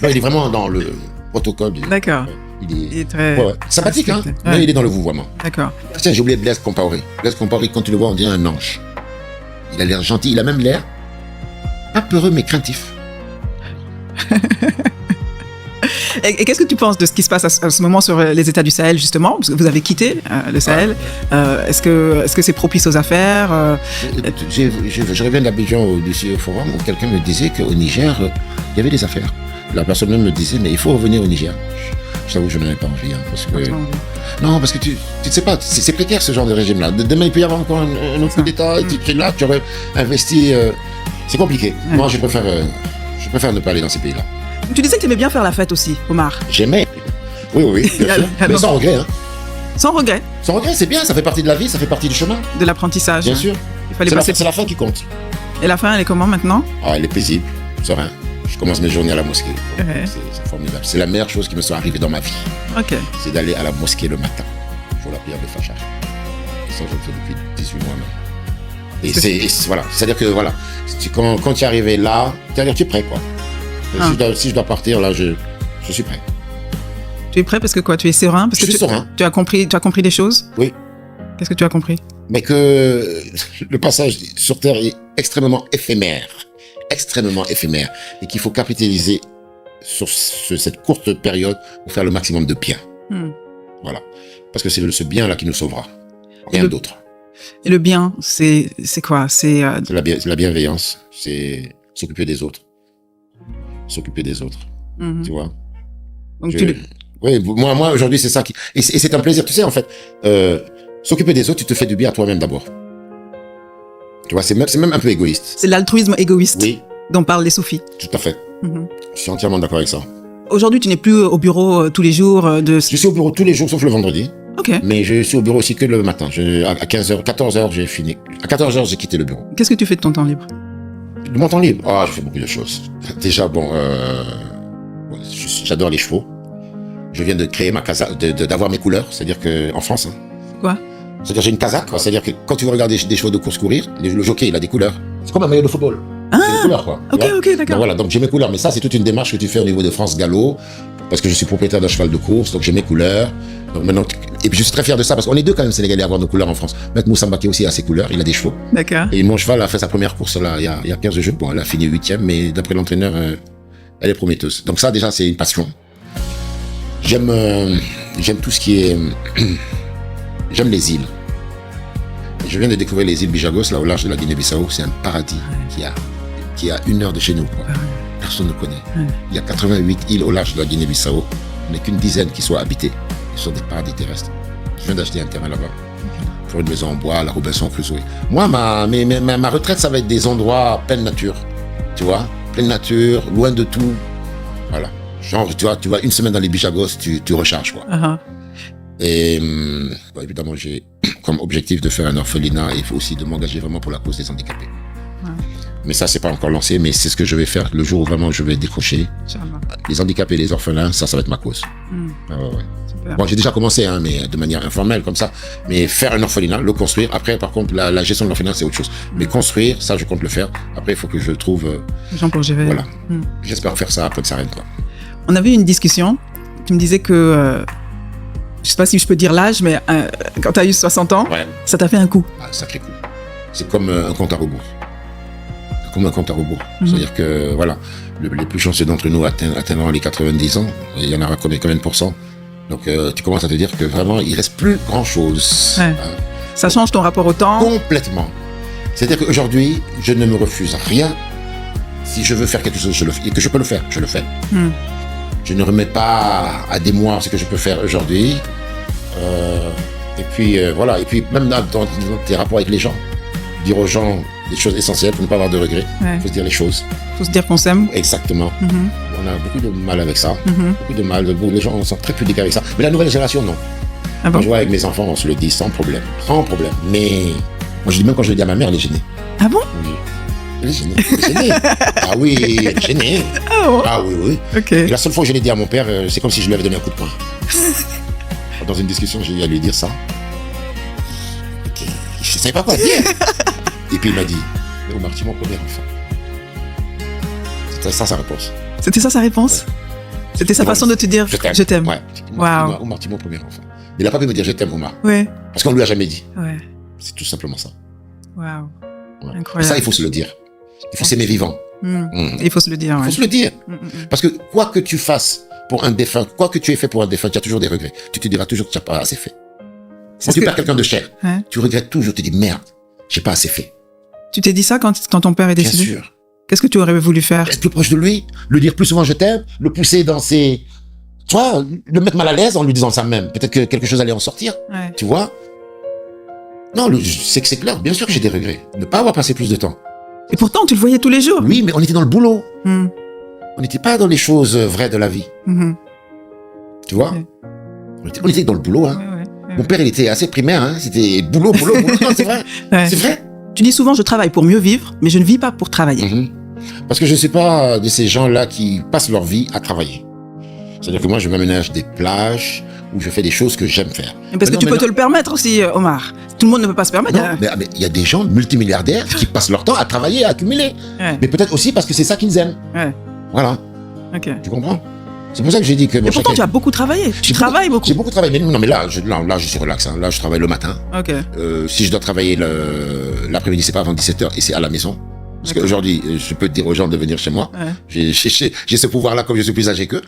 Non, il est vraiment dans le protocole. D'accord. Il est très sympathique, hein. Ouais. Mais il est dans le vouvoiement. D'accord. Tiens, j'ai oublié Blaise Compaoré. Blaise Compaoré, quand tu le vois, on dirait un ange. Il a l'air gentil, il a même l'air pas peureux, mais craintif. Et qu'est-ce que tu penses de ce qui se passe à ce moment sur les États du Sahel, justement? Parce que vous avez quitté le Sahel. Est-ce que c'est propice aux affaires? Je reviens d'Abidjan au forum où quelqu'un me disait qu'au Niger, il y avait des affaires. La personne même me disait, mais il faut revenir au Niger. Je t'avoue, je n'en ai pas envie. Hein, parce que... Non, parce que tu ne sais pas, c'est précaire ce genre de régime-là. Demain, il peut y avoir encore un autre coup d'État, et tu es là, tu aurais investi. C'est compliqué. Ouais. Moi, je préfère ne pas aller dans ces pays-là. Tu disais que tu aimais bien faire la fête aussi, Omar. J'aimais. Oui, bien sûr. Mais sans regret. Hein. Sans regret. Sans regret, c'est bien, ça fait partie de la vie, ça fait partie du chemin. De l'apprentissage. Bien sûr. C'est la fin qui compte. Et la fin, elle est comment maintenant? Elle est paisible, serein. Je commence mes journées à la mosquée. Ouais. C'est formidable. C'est la meilleure chose qui me soit arrivée dans ma vie. Ok. C'est d'aller à la mosquée le matin pour la prière de Fajr. Et ça, je le fais depuis 18 mois même. Et voilà. C'est-à-dire que voilà, quand tu es arrivé là, tu es prêt, quoi. Si je dois partir, là, je suis prêt. Tu es prêt parce que quoi? Tu es serein? Parce je suis serein. Tu as compris des choses? Oui. Qu'est-ce que tu as compris? Mais que le passage sur Terre est extrêmement éphémère. Et qu'il faut capitaliser sur cette courte période pour faire le maximum de bien. Voilà. Parce que c'est ce bien-là qui nous sauvera. Rien d'autre. Et le bien, c'est quoi? C'est la bienveillance. C'est s'occuper des autres. Tu vois? Donc Oui, moi aujourd'hui, c'est ça qui... Et c'est un plaisir. Tu sais, en fait, s'occuper des autres, tu te fais du bien à toi-même d'abord. Tu vois, c'est même un peu égoïste. C'est l'altruisme égoïste, oui, dont parlent les soufis. Tout à fait. Je suis entièrement d'accord avec ça. Aujourd'hui, tu n'es plus au bureau tous les jours Je suis au bureau tous les jours, sauf le vendredi. Ok. Mais je suis au bureau aussi que le matin. À 15h, 14h, j'ai fini. À 14h, j'ai quitté le bureau. Qu'est-ce que tu fais de ton temps libre? De mon temps libre? Je fais beaucoup de choses. Déjà, j'adore les chevaux. Je viens de créer ma casaque, d'avoir mes couleurs. C'est-à-dire qu'en France... Hein, quoi? C'est-à-dire j'ai une casaque. C'est-à-dire que quand tu vas regarder des chevaux de course courir, le jockey, il a des couleurs. C'est comme un maillot de football. C'est les couleurs, quoi. Ok, d'accord. Donc, voilà, donc j'ai mes couleurs. Mais ça, c'est toute une démarche que tu fais au niveau de France Gallo, parce que je suis propriétaire d'un cheval de course, donc j'ai mes couleurs. Donc maintenant, et puis je suis très fier de ça, parce qu'on est deux quand même Sénégalais à avoir nos couleurs en France. Maître Moussa Mbaké aussi a ses couleurs, il a des chevaux. D'accord. Et mon cheval a fait sa première course là, il y a 15 jours. Bon, elle a fini 8e, mais d'après l'entraîneur, elle est prometteuse. Donc ça, déjà, c'est une passion. J'aime tout ce qui est... J'aime les îles. Je viens de découvrir les îles Bijagos, là au large de la Guinée-Bissau. C'est un paradis qui est à 1 heure de chez nous, quoi. Personne ne connaît. Il y a 88 îles au large de la Guinée-Bissau. Il n'y a qu'une dizaine qui soient habitées. Ce sont des paradis terrestres. Je viens d'acheter un terrain là-bas. Pour une maison en bois, la Robinson Crusoe. Moi, ma retraite, ça va être des endroits pleine nature. Tu vois, pleine nature, loin de tout. Voilà. Genre, tu vois, une semaine dans les Bijagos, tu recharges, quoi. Et évidemment, j'ai comme objectif de faire un orphelinat et aussi de m'engager vraiment pour la cause des handicapés. Mais ça, c'est pas encore lancé, mais c'est ce que je vais faire le jour où vraiment je vais décrocher. Les handicapés et les orphelins, ça va être ma cause. Bon, j'ai déjà commencé, hein, mais de manière informelle, comme ça. Mais faire un orphelinat, le construire. Après, par contre, la gestion de l'orphelinat, c'est autre chose. Mais construire, ça, je compte le faire. Après, il faut que je trouve... Jean pour gérer. Voilà. J'espère faire ça après que ça arrête, quoi. On avait eu une discussion. Tu me disais que... je sais pas si je peux dire l'âge, mais quand tu as eu 60 ans, ça t'a fait un coup. Ah, sacré coup. C'est comme un compte à rebours. Comme un compte à rebours. C'est-à-dire que, voilà, les plus chanceux d'entre nous atteindront les 90 ans. Et il y en aura combien de pourcents? Donc, tu commences à te dire que vraiment, il reste plus grand-chose. Hein. Ça change ton rapport au temps? Complètement. C'est-à-dire qu'aujourd'hui, je ne me refuse rien. Si je veux faire quelque chose, je le fais. Et que je peux le faire, je le fais. Je ne remets pas à des mois ce que je peux faire aujourd'hui. Et puis, voilà. Et puis, même dans tes rapports avec les gens, dire aux gens des choses essentielles pour ne pas avoir de regrets. Il faut se dire les choses. Il faut se dire qu'on s'aime. Exactement. On a beaucoup de mal avec ça. Beaucoup de mal. Les gens sont très pudiques avec ça. Mais la nouvelle génération, non. Ah bon? Quand je vois avec mes enfants, on se le dit sans problème. Sans problème. Mais moi, je dis même quand je le dis à ma mère, elle est gênée. Ah bon? Oui. Elle est gênée. Elle est gênée. Ah oui, elle est gênée. Ah bon? Ah oui. Ok. Et la seule fois que je l'ai dit à mon père, c'est comme si je lui avais donné un coup de poing. Dans une discussion, j'ai eu à lui dire ça. Okay. Je ne savais pas quoi dire. Et puis il m'a dit, Omar, tu es mon premier enfant. C'était ça sa réponse. C'était ça sa réponse? C'était sa façon de te dire je t'aime. Ouais. Waouh. Omar, tu es mon premier enfant. Il n'a pas pu me dire je t'aime, Omar. Ouais. Parce qu'on ne lui a jamais dit. Ouais. C'est tout simplement ça. Waouh. Ouais. Incroyable. Et ça, il faut se le dire. Il faut s'aimer vivant. Il faut se le dire. Il faut se le dire. Parce que quoi que tu fasses pour un défunt, quoi que tu aies fait pour un défunt, tu as toujours des regrets. Tu te diras toujours que tu n'as pas assez fait. Quand tu perds quelqu'un de cher, tu regrettes toujours, tu te dis merde, j'ai pas assez fait. Tu t'es dit ça quand ton père est décédé? Bien sûr. Qu'est-ce que tu aurais voulu faire? Être plus proche de lui, le dire plus souvent je t'aime, le pousser dans ses... Tu vois, le mettre mal à l'aise en lui disant ça même. Peut-être que quelque chose allait en sortir. Ouais. Tu vois? Non, c'est clair. Bien sûr que j'ai des regrets. Ne pas avoir passé plus de temps. Et pourtant, tu le voyais tous les jours. Oui, mais on était dans le boulot. On n'était pas dans les choses vraies de la vie. Tu vois? On était dans le boulot, hein. Mon père, il était assez primaire, hein. C'était boulot. Non, c'est vrai. C'est vrai. Tu dis souvent, je travaille pour mieux vivre, mais je ne vis pas pour travailler. Parce que je ne suis pas de ces gens-là qui passent leur vie à travailler. C'est-à-dire que moi, je m'aménage des plages où je fais des choses que j'aime faire. Parce que tu peux te le permettre aussi, Omar. Tout le monde ne peut pas se permettre. Non, mais il y a des gens multimilliardaires qui passent leur temps à travailler, à accumuler. Mais peut-être aussi parce que c'est ça qu'ils aiment. Voilà. Tu comprends? C'est pour ça que j'ai dit que... Mais pourtant, tu as beaucoup travaillé. Tu travailles beaucoup. J'ai beaucoup travaillé. Mais non, mais là, je suis relax. Hein. Là, je travaille le matin. Si je dois travailler l'après-midi, c'est pas avant 17h et c'est à la maison. Parce qu'aujourd'hui, je peux dire aux gens de venir chez moi. J'ai ce pouvoir-là comme je suis plus âgé qu'eux.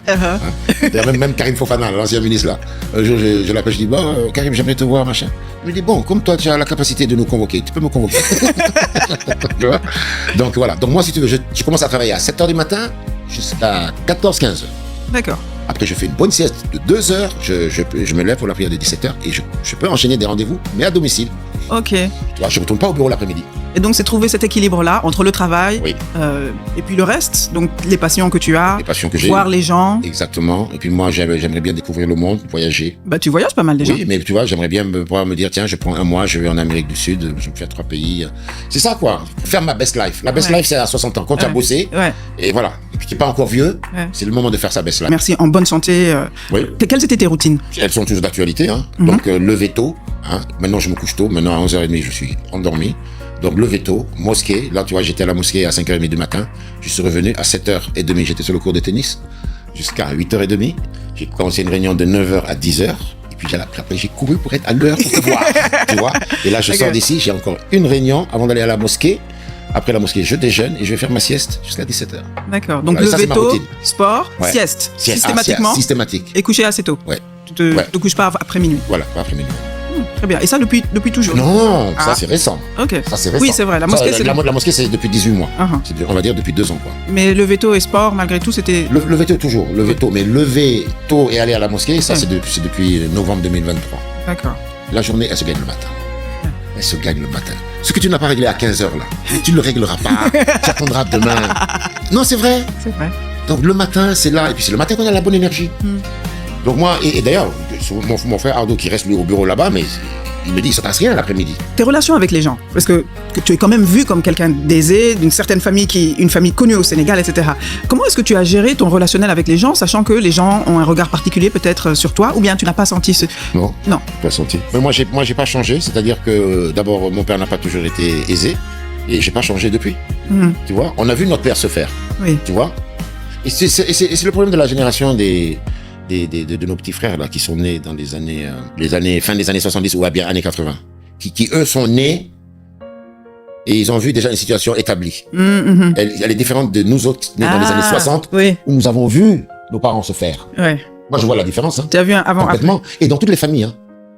Même Karim Fofana, l'ancien ministre, là. Un jour, je l'appelle, je dis, bon, Karim, j'aimerais te voir, machin. Il me dit, bon, comme toi, tu as la capacité de nous convoquer, tu peux me convoquer. Tu vois? Donc voilà. Donc moi, si tu veux, je commence à travailler à 7h du matin jusqu'à 14-15h. D'accord. Après, je fais une bonne sieste de 2 heures. Je me lève pour la prière de 17h et je peux enchaîner des rendez-vous, mais à domicile. Ok. Tu vois, je ne retourne pas au bureau l'après-midi. Et donc, c'est trouver cet équilibre-là entre le travail et puis le reste, donc les passions que tu as, voir les gens. Exactement. Et puis moi, j'aimerais bien découvrir le monde, voyager. Bah, tu voyages pas mal déjà. Oui, mais tu vois, j'aimerais bien pouvoir me dire, tiens, je prends un mois, je vais en Amérique du Sud, je vais faire 3 pays. C'est ça, quoi. Faire ma best life. La best life, c'est à 60 ans. Quand tu as bossé, et voilà. Et puis tu n'es pas encore vieux, c'est le moment de faire sa best life. Merci. En bonne santé. Quelles étaient tes routines? Elles sont toujours d'actualité. Hein. Donc, lever tôt. Hein. Maintenant, je me couche tôt. Maintenant, à 11h30, je suis endormi. Donc lever tôt, mosquée. Là, tu vois, j'étais à la mosquée à 5h30 du matin. Je suis revenu à 7h30. J'étais sur le cours de tennis jusqu'à 8h30. J'ai commencé une réunion de 9h à 10h. Et puis après, j'ai couru pour être à l'heure pour te voir. Tu vois. Et là, je sors d'ici. J'ai encore une réunion avant d'aller à la mosquée. Après la mosquée, je déjeune et je vais faire ma sieste jusqu'à 17h. D'accord. Donc Voilà, lever tôt, sport, sieste. Systématiquement. Systématique. Et coucher assez tôt. Ouais. Tu te couches pas après minuit. Voilà, pas après minuit. Très bien. Et ça depuis toujours? Non, ça c'est récent. Ok. Ça c'est récent. Oui, c'est vrai. La mosquée, la mosquée, c'est depuis 18 mois. Uh-huh. On va dire depuis 2 ans, quoi. Mais lever tôt et sport, malgré tout, c'était... Lever tôt, toujours. Lever tôt. Mais lever tôt et aller à la mosquée, ça, c'est depuis novembre 2023. D'accord. La journée, elle se gagne le matin. Elle se gagne le matin. Ce que tu n'as pas réglé à 15h, là, tu ne le régleras pas. Tu attendras demain. Non, c'est vrai. C'est vrai. Donc, le matin, c'est là. Et puis, c'est le matin qu'on a la bonne énergie. Donc, moi, et d'ailleurs, mon frère Ardo, qui reste lui au bureau là-bas, mais il me dit, il ne se passe rien l'après-midi. Tes relations avec les gens, parce que tu es quand même vu comme quelqu'un d'aisé, d'une certaine famille, une famille connue au Sénégal, etc. Comment est-ce que tu as géré ton relationnel avec les gens, sachant que les gens ont un regard particulier peut-être sur toi, ou bien tu n'as pas senti ce... Non. Non. Pas senti. Mais moi, j'ai pas changé. C'est-à-dire que d'abord, mon père n'a pas toujours été aisé, et j'ai pas changé depuis. Tu vois, on a vu notre père se faire. Oui. Tu vois. Et c'est le problème de la génération de nos petits frères là qui sont nés dans les années fin des années 70 ou bien années 80, qui eux sont nés et ils ont vu déjà une situation établie. Elle est différente de nous autres nés dans les années 60 où nous avons vu nos parents se faire. Ouais. Moi je vois la différence. Tu as vu un avant complètement. Après. Et dans toutes les familles,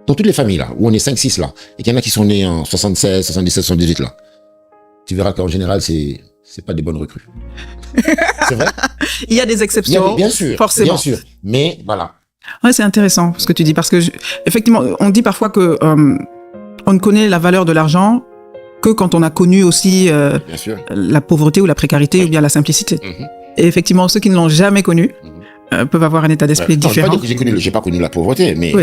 dans toutes les familles là où on est 5-6 là, et qu'il y en a qui sont nés en 76, 77, 78 là, tu verras qu'en général c'est pas des bonnes recrues. C'est vrai. Il y a des exceptions. Bien sûr. Forcément. Bien sûr. Mais voilà. Ouais, c'est intéressant ce que tu dis parce que effectivement, on dit parfois que on ne connaît la valeur de l'argent que quand on a connu aussi la pauvreté ou la précarité ou bien la simplicité. Et effectivement, ceux qui ne l'ont jamais connu peuvent avoir un état d'esprit différent. J'ai pas connu la pauvreté, mais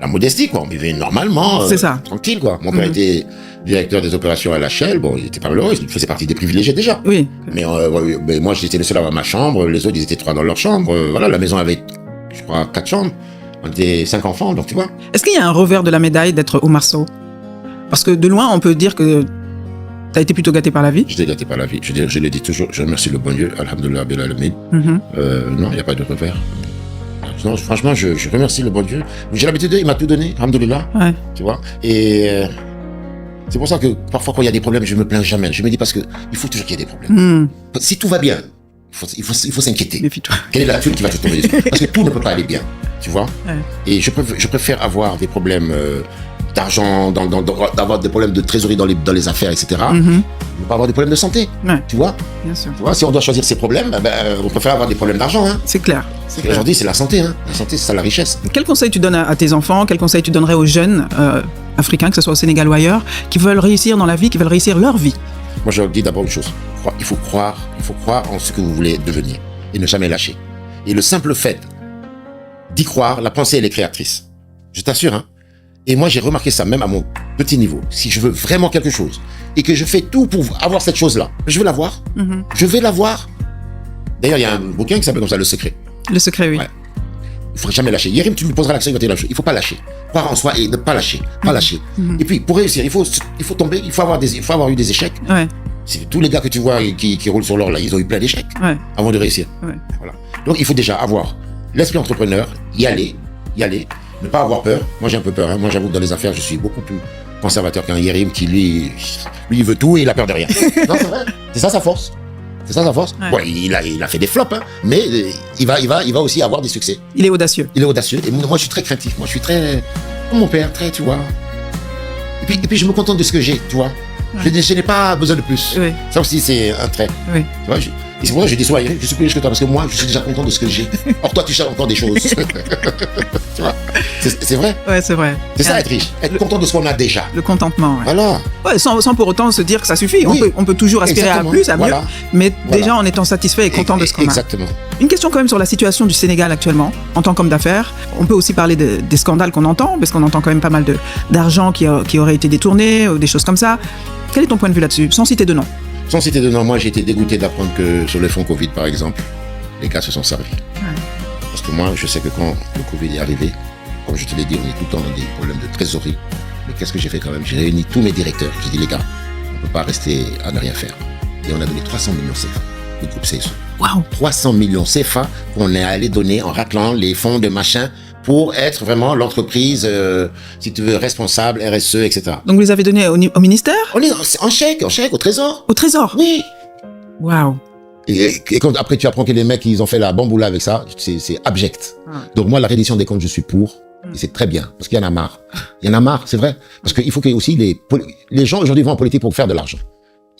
la modestie, quoi. On vivait normalement, c'est ça. Tranquille, quoi. Mon père était directeur des opérations à la Shell. Bon, il était pas malheureux, il faisait partie des privilégiés déjà. Oui. Mais moi, j'étais le seul à avoir ma chambre. Les autres, ils étaient 3 dans leur chambre. Voilà, la maison avait, je crois, 4 chambres. On était 5 enfants, donc tu vois. Est-ce qu'il y a un revers de la médaille d'être Omar Sow? Parce que de loin, on peut dire que t'as été plutôt gâté par la vie. J'étais gâté par la vie. Je le dis toujours. Je remercie le bon Dieu. Alhamdoulilah, Bil Alamin. Non, il n'y a pas de revers. Non, franchement, je remercie le bon Dieu. J'ai l'habitude, il m'a tout donné. Alhamdoulilah. Ouais. Tu vois. Et c'est pour ça que parfois, quand il y a des problèmes, je me plains jamais. Je me dis parce que il faut toujours qu'il y ait des problèmes. Si tout va bien, il faut s'inquiéter. Méfie-toi. Quelle est la tuile qui va te tomber dessus? Parce que tout ne peut pas aller bien. Tu vois. Et je préfère avoir des problèmes d'argent, d'avoir des problèmes de trésorerie dans les affaires, etc. Ne pas avoir des problèmes de santé. Tu vois. Bien sûr. Tu vois, si on doit choisir ses problèmes, on préfère avoir des problèmes d'argent. C'est clair. Aujourd'hui, c'est la santé. La santé, c'est ça la richesse. Quel conseil tu donnes à tes enfants? Quel conseil tu donnerais aux jeunes africains, que ce soit au Sénégal ou ailleurs, qui veulent réussir dans la vie, qui veulent réussir leur vie? Moi, je leur dis d'abord une chose. Il faut croire en ce que vous voulez devenir et ne jamais lâcher. Et le simple fait d'y croire, la pensée, elle est créatrice. Je t'assure, Et moi, j'ai remarqué ça, même à mon petit niveau. Si je veux vraiment quelque chose et que je fais tout pour avoir cette chose-là, je veux l'avoir. Je vais l'avoir. D'ailleurs, il y a un bouquin qui s'appelle comme ça, Le Secret. Le Secret, oui. Ouais. Il ne faut jamais lâcher. Yérim, tu me poseras la question, il ne faut pas lâcher. Croire en soi et ne pas lâcher. Pas lâcher. Et puis, pour réussir, il faut tomber, il faut avoir eu des échecs. Ouais. Tous les gars que tu vois qui roulent sur l'or, là, ils ont eu plein d'échecs avant de réussir. Voilà. Donc, il faut déjà avoir l'esprit entrepreneur, y aller. Ne pas avoir peur. Moi, j'ai un peu peur. Moi, j'avoue que dans les affaires, je suis beaucoup plus conservateur qu'un Yérim qui, lui, il veut tout et il a peur de rien. Non, c'est vrai. C'est ça sa force. Ouais. Bon, il a fait des flops, mais il va aussi avoir des succès. Il est audacieux. Et moi, je suis très craintif. Moi, je suis très, comme mon père, très, tu vois. Et puis, je me contente de ce que j'ai, tu vois. Je n'ai pas besoin de plus. Oui. Ça aussi, c'est un trait. Oui. Tu vois, et c'est pour ça que je dis souvent, je suis plus riche que toi, parce que moi, je suis déjà content de ce que j'ai. Or, toi, tu cherches encore des choses. Tu vois, c'est vrai. Ouais, c'est vrai. C'est ça, être riche. Être content de ce qu'on a déjà. Le contentement, Voilà. Ouais, sans pour autant se dire que ça suffit. Oui. On peut toujours aspirer à plus, à mieux. Mais déjà en étant satisfait et content de ce qu'on a. Exactement. Une question quand même sur la situation du Sénégal actuellement, en tant qu'homme d'affaires. On peut aussi parler des scandales qu'on entend, parce qu'on entend quand même pas mal d'argent qui aurait été détourné, ou des choses comme ça. Quel est ton point de vue là-dessus, sans citer de nom? Sans citer de nom, moi j'ai été dégoûté d'apprendre que sur le fonds Covid, par exemple, les gars se sont servis. Parce que moi, je sais que quand le Covid est arrivé, comme je te l'ai dit, on est tout le temps dans des problèmes de trésorerie. Mais qu'est-ce que j'ai fait quand même? J'ai réuni tous mes directeurs. J'ai dit, les gars, On ne peut pas rester à ne rien faire. Et on a donné 300 millions CFA, le groupe CSE. Waouh. 300 millions CFA qu'on est allé donner en raclant les fonds de machin pour être vraiment l'entreprise, si tu veux, responsable, RSE, etc. Donc vous les avez donnés au ministère? On est en chèque, au trésor. Au trésor? Oui. Waouh. Et quand après tu apprends que les mecs, ils ont fait la bamboula avec ça, c'est abject. Donc moi, la reddition des comptes, je suis pour. Et c'est très bien, parce qu'il y en a marre. Il y en a marre, c'est vrai. Parce qu'il faut que aussi les gens aujourd'hui vont en politique pour faire de l'argent.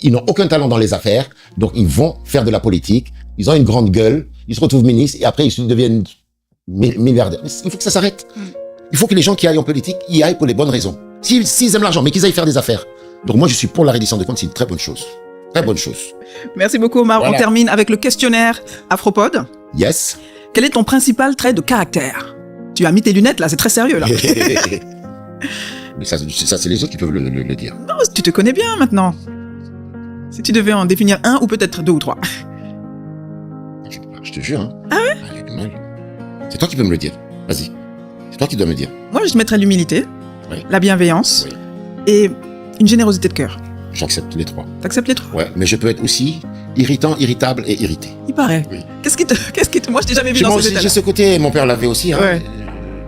Ils n'ont aucun talent dans les affaires, donc ils vont faire de la politique. Ils ont une grande gueule, ils se retrouvent ministres, et après ils deviennent milliardaires. Il faut que ça s'arrête. Il faut que les gens qui aillent en politique y aillent pour les bonnes raisons. S'ils aiment l'argent, mais qu'ils aillent faire des affaires. Donc moi, je suis pour la reddition des comptes, c'est une très bonne chose. Très bonne chose. Merci beaucoup, Omar. Voilà. On termine avec le questionnaire Afropod. Yes. Quel est ton principal trait de caractère? Tu as mis tes lunettes, là, c'est très sérieux, là. Mais ça, c'est les autres qui peuvent le dire. Non, tu te connais bien, maintenant. Si tu devais en définir un, ou peut-être 2 ou 3. Je te jure. Hein. Ah ouais? J'ai du mal. C'est toi qui peux me le dire. Vas-y. C'est toi qui dois me dire. Moi, je mettrais l'humilité, Oui. la bienveillance Oui. et une générosité de cœur. J'accepte les 3. T'acceptes les 3? Ouais, mais je peux être aussi irritant, irritable et irrité. Il paraît. Oui. Qu'est-ce qui te... Moi, je t'ai jamais vu dans ces états-là. J'ai ce côté, mon père l'avait aussi. Hein. Ouais.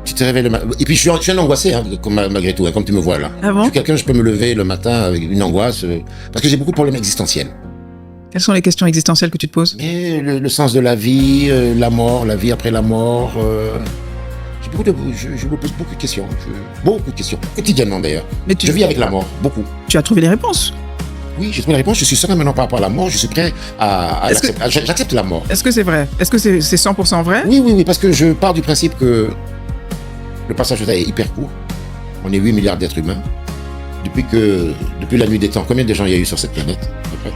Tu te réveilles le matin. Et puis je suis un angoissé, hein, malgré tout, hein, comme tu me vois là. Ah bon? Je suis quelqu'un, je peux me lever le matin avec une angoisse, parce que j'ai beaucoup de problèmes existentiels. Quelles sont les questions existentielles que tu te poses? Mais le sens de la vie, la mort, la vie après la mort. Je me pose beaucoup de questions. Beaucoup de questions. Quotidiennement d'ailleurs. Mais Je vis avec la mort, beaucoup. Tu as trouvé les réponses. Oui, j'ai trouvé la réponse. Je suis serein maintenant par rapport à la mort. Je suis prêt à Est-ce que- l'accepter. J'accepte la mort. Est-ce que c'est vrai? Est-ce que c'est 100% vrai? Oui, parce que je pars du principe que le passage de temps est hyper court. On est 8 milliards d'êtres humains. Depuis la nuit des temps, combien de gens il y a eu sur cette planète à peu près?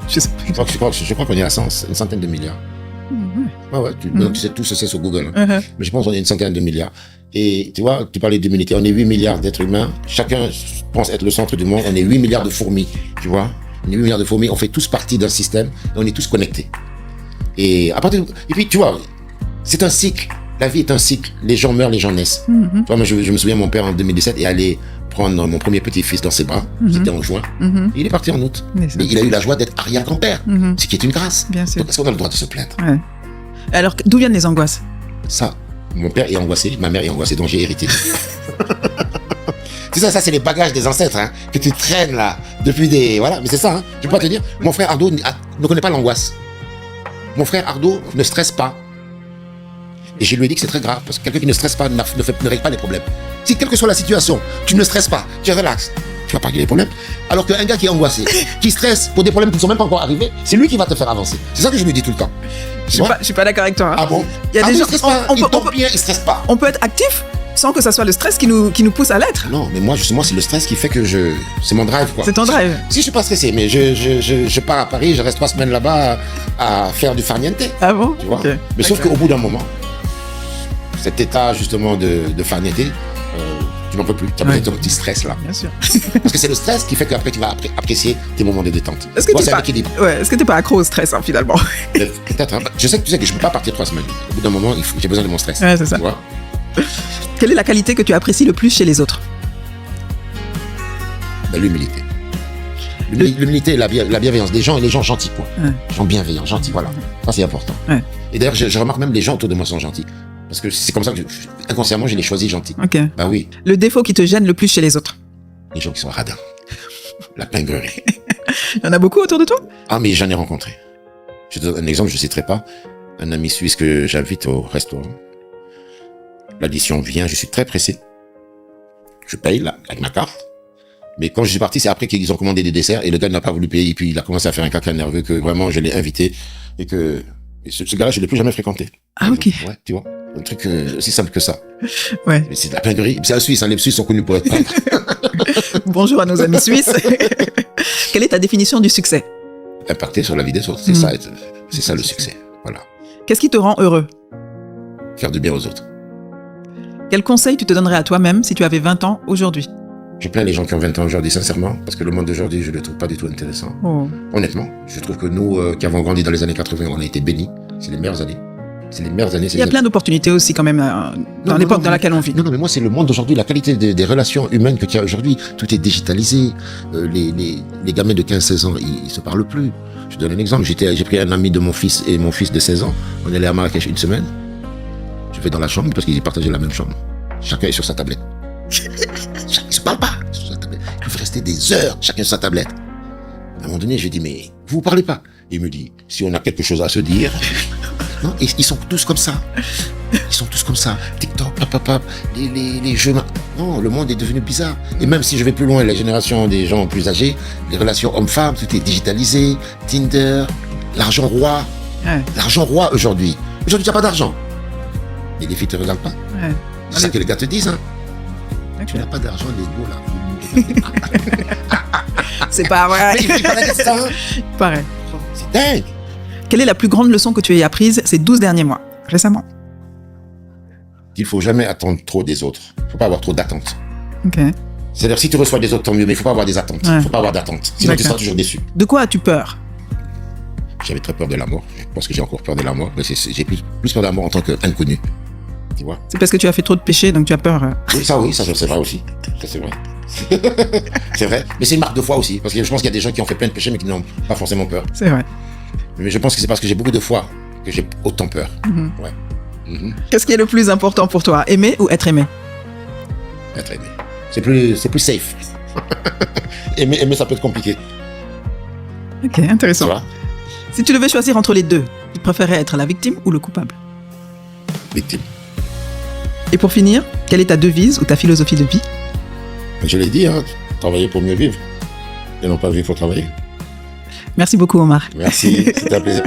Je sais pas. Je crois qu'on est à une centaine de milliards. Ouais, donc tu sais, tout ça c'est sur Google. Hein. Mais je pense qu'on est une centaine de milliards. Et tu vois, tu parlais d'humanité, on est 8 milliards d'êtres humains. Chacun pense être le centre du monde. On est 8 milliards de fourmis, tu vois. On est 8 milliards de fourmis, on fait tous partie d'un système et on est tous connectés. Et puis, tu vois, c'est un cycle. La vie est un cycle. Les gens meurent, les gens naissent. Tu vois, moi, je me souviens, mon père en 2017 est allé prendre mon premier petit-fils dans ses bras. C'était en juin. Et il est parti en août. Mais Mais il a eu la joie d'être arrière-grand-père, ce qui est une grâce. Bien sûr. Donc, est-ce qu'on a le droit de se plaindre? Ouais. Alors, d'où viennent les angoisses? Ça, mon père est angoissé, ma mère est angoissée, donc j'ai hérité. C'est ça c'est les bagages des ancêtres, hein, que tu traînes là, depuis des... Voilà, mais c'est ça, hein. Je peux pas te dire, mon frère Ardo ne connaît pas l'angoisse. Mon frère Ardo ne stresse pas. Et je lui ai dit que c'est très grave, parce que quelqu'un qui ne stresse pas ne règle pas les problèmes. Si quelle que soit la situation, tu ne stresses pas, tu es relax, tu vas pas régler les problèmes. Alors qu'un gars qui est angoissé, qui stresse pour des problèmes qui ne sont même pas encore arrivés, c'est lui qui va te faire avancer. C'est ça que je lui dis tout le temps. Je suis pas d'accord avec toi. Hein. Ah bon? Il y a des Il gens- stresse pas, on il peut- tombe bien, il stresse pas. On peut être actif sans que ça soit le stress qui nous pousse à l'être. Non, mais moi, justement, c'est le stress qui fait que c'est mon drive, quoi. C'est ton drive. Si je suis pas stressé, mais je pars à Paris, je reste 3 semaines là-bas à faire du farniente, Ah bon? tu vois. Ok. Mais sauf D'accord. qu'au bout d'un moment, cet état, justement, de farniente, tu n'en peux plus. Tu as besoin de ton petit stress, là. Bien sûr. Parce que c'est le stress qui fait qu'après, tu vas apprécier tes moments de détente. Est-ce que Tu vois, t'es c'est pas... un équilibre. Ouais, est-ce que t'es pas accro au stress, hein, finalement? Peut-être, hein. Tu sais que je peux pas partir 3 semaines. Au bout d'un moment, j'ai besoin de mon stress. Ouais, c'est ça. Tu vois. Quelle est la qualité que tu apprécies le plus chez les autres? Ben, l'humilité. L'humilité et la bienveillance des gens et les gens gentils, quoi. Ouais. Les gens bienveillants, gentils, voilà. Ça, c'est important. Ouais. Et d'ailleurs, je remarque même les gens autour de moi sont gentils. Parce que c'est comme ça que, inconsciemment, je les choisis gentils. Ok. Ben oui, Le défaut qui te gêne le plus chez les autres? les gens qui sont radins. La pinguerie. Il y en a beaucoup autour de toi? Ah, mais j'en ai rencontré. Je te donne un exemple, je ne citerai pas. Un ami suisse que j'invite au restaurant. L'addition vient, je suis très pressé. Je paye là, avec ma carte. Mais quand je suis parti, c'est après qu'ils ont commandé des desserts et le gars n'a pas voulu payer. Et puis il a commencé à faire un caca nerveux que vraiment je l'ai invité. Et que ce gars-là, je ne l'ai plus jamais fréquenté. Ah, ok. Ouais, tu vois. Un truc aussi simple que ça. Ouais. Mais c'est de la pinguerie. C'est un Suisse, hein, les Suisses sont connus pour être pingres. Bonjour à nos amis suisses. Quelle est ta définition du succès? Impacter sur la vie des autres, c'est ça, c'est ça le succès. Voilà. Qu'est-ce qui te rend heureux? Faire du bien aux autres. Quel conseil tu te donnerais à toi-même si tu avais 20 ans aujourd'hui? Je plains les gens qui ont 20 ans aujourd'hui, sincèrement, parce que le monde d'aujourd'hui, je le trouve pas du tout intéressant. Oh. Honnêtement, je trouve que nous, qui avons grandi dans les années 80, on a été bénis. C'est les meilleures années. C'est les meilleures années. Il y a plein d'opportunités aussi quand même dans l'époque dans laquelle on vit. Non, mais moi, c'est le monde d'aujourd'hui, la qualité des relations humaines que tu as aujourd'hui. Tout est digitalisé. Les gamins de 15-16 ans, ils se parlent plus. Je te donne un exemple. J'ai pris un ami de mon fils et mon fils de 16 ans. On est allé à Marrakech une semaine. Je vais dans la chambre parce qu'ils partageaient la même chambre. Chacun est sur sa tablette. Ils se parlent pas sur sa tablette. Ils peuvent rester des heures chacun sur sa tablette. À un moment donné, je dis, mais vous parlez pas? Il me dit, si on a quelque chose à se dire. Non, et ils sont tous comme ça. Ils sont tous comme ça. TikTok, les jeux. Non, le monde est devenu bizarre. Et même si je vais plus loin, la génération des gens plus âgés, les relations hommes-femmes, tout est digitalisé. Tinder, l'argent roi. Ouais. L'argent roi aujourd'hui. Aujourd'hui, tu n'as pas d'argent. Et les filles te regardent pas. Ouais. C'est ça que les gars te disent. Hein. Okay. Tu n'as pas d'argent, les go là. C'est pas vrai. Mais il paraît que ça. Pareil. C'est dingue. Quelle est la plus grande leçon que tu aies apprise ces 12 derniers mois, récemment? Il faut jamais attendre trop des autres. Il faut pas avoir trop d'attentes. Ok. C'est-à-dire, si tu reçois des autres, tant mieux, mais il faut pas avoir des attentes. Il faut pas avoir d'attentes. Sinon, tu seras toujours déçu. De quoi as-tu peur? J'avais très peur de la mort. Je pense que j'ai encore peur de la mort. Mais j'ai plus peur de la mort en tant qu'inconnu. Tu vois? C'est parce que tu as fait trop de péchés, donc tu as peur. Oui, ça c'est vrai aussi. Ça, c'est vrai. C'est vrai. Mais c'est une marque de foi aussi. Parce que je pense qu'il y a des gens qui ont fait plein de péchés, mais qui n'ont pas forcément peur. C'est vrai. Mais je pense que c'est parce que j'ai beaucoup de foi que j'ai autant peur. Mm-hmm. Ouais. Mm-hmm. Qu'est-ce qui est le plus important pour toi? Aimer ou être aimé? Être aimé. C'est plus safe. aimer, ça peut être compliqué. Ok, intéressant. Tu vois? Si tu devais choisir entre les deux, tu préférais être la victime ou le coupable? Victime. Et pour finir, quelle est ta devise ou ta philosophie de vie? Je l'ai dit, hein, travailler pour mieux vivre. Et non pas vivre pour travailler. Merci beaucoup, Omar. Merci, c'était un plaisir.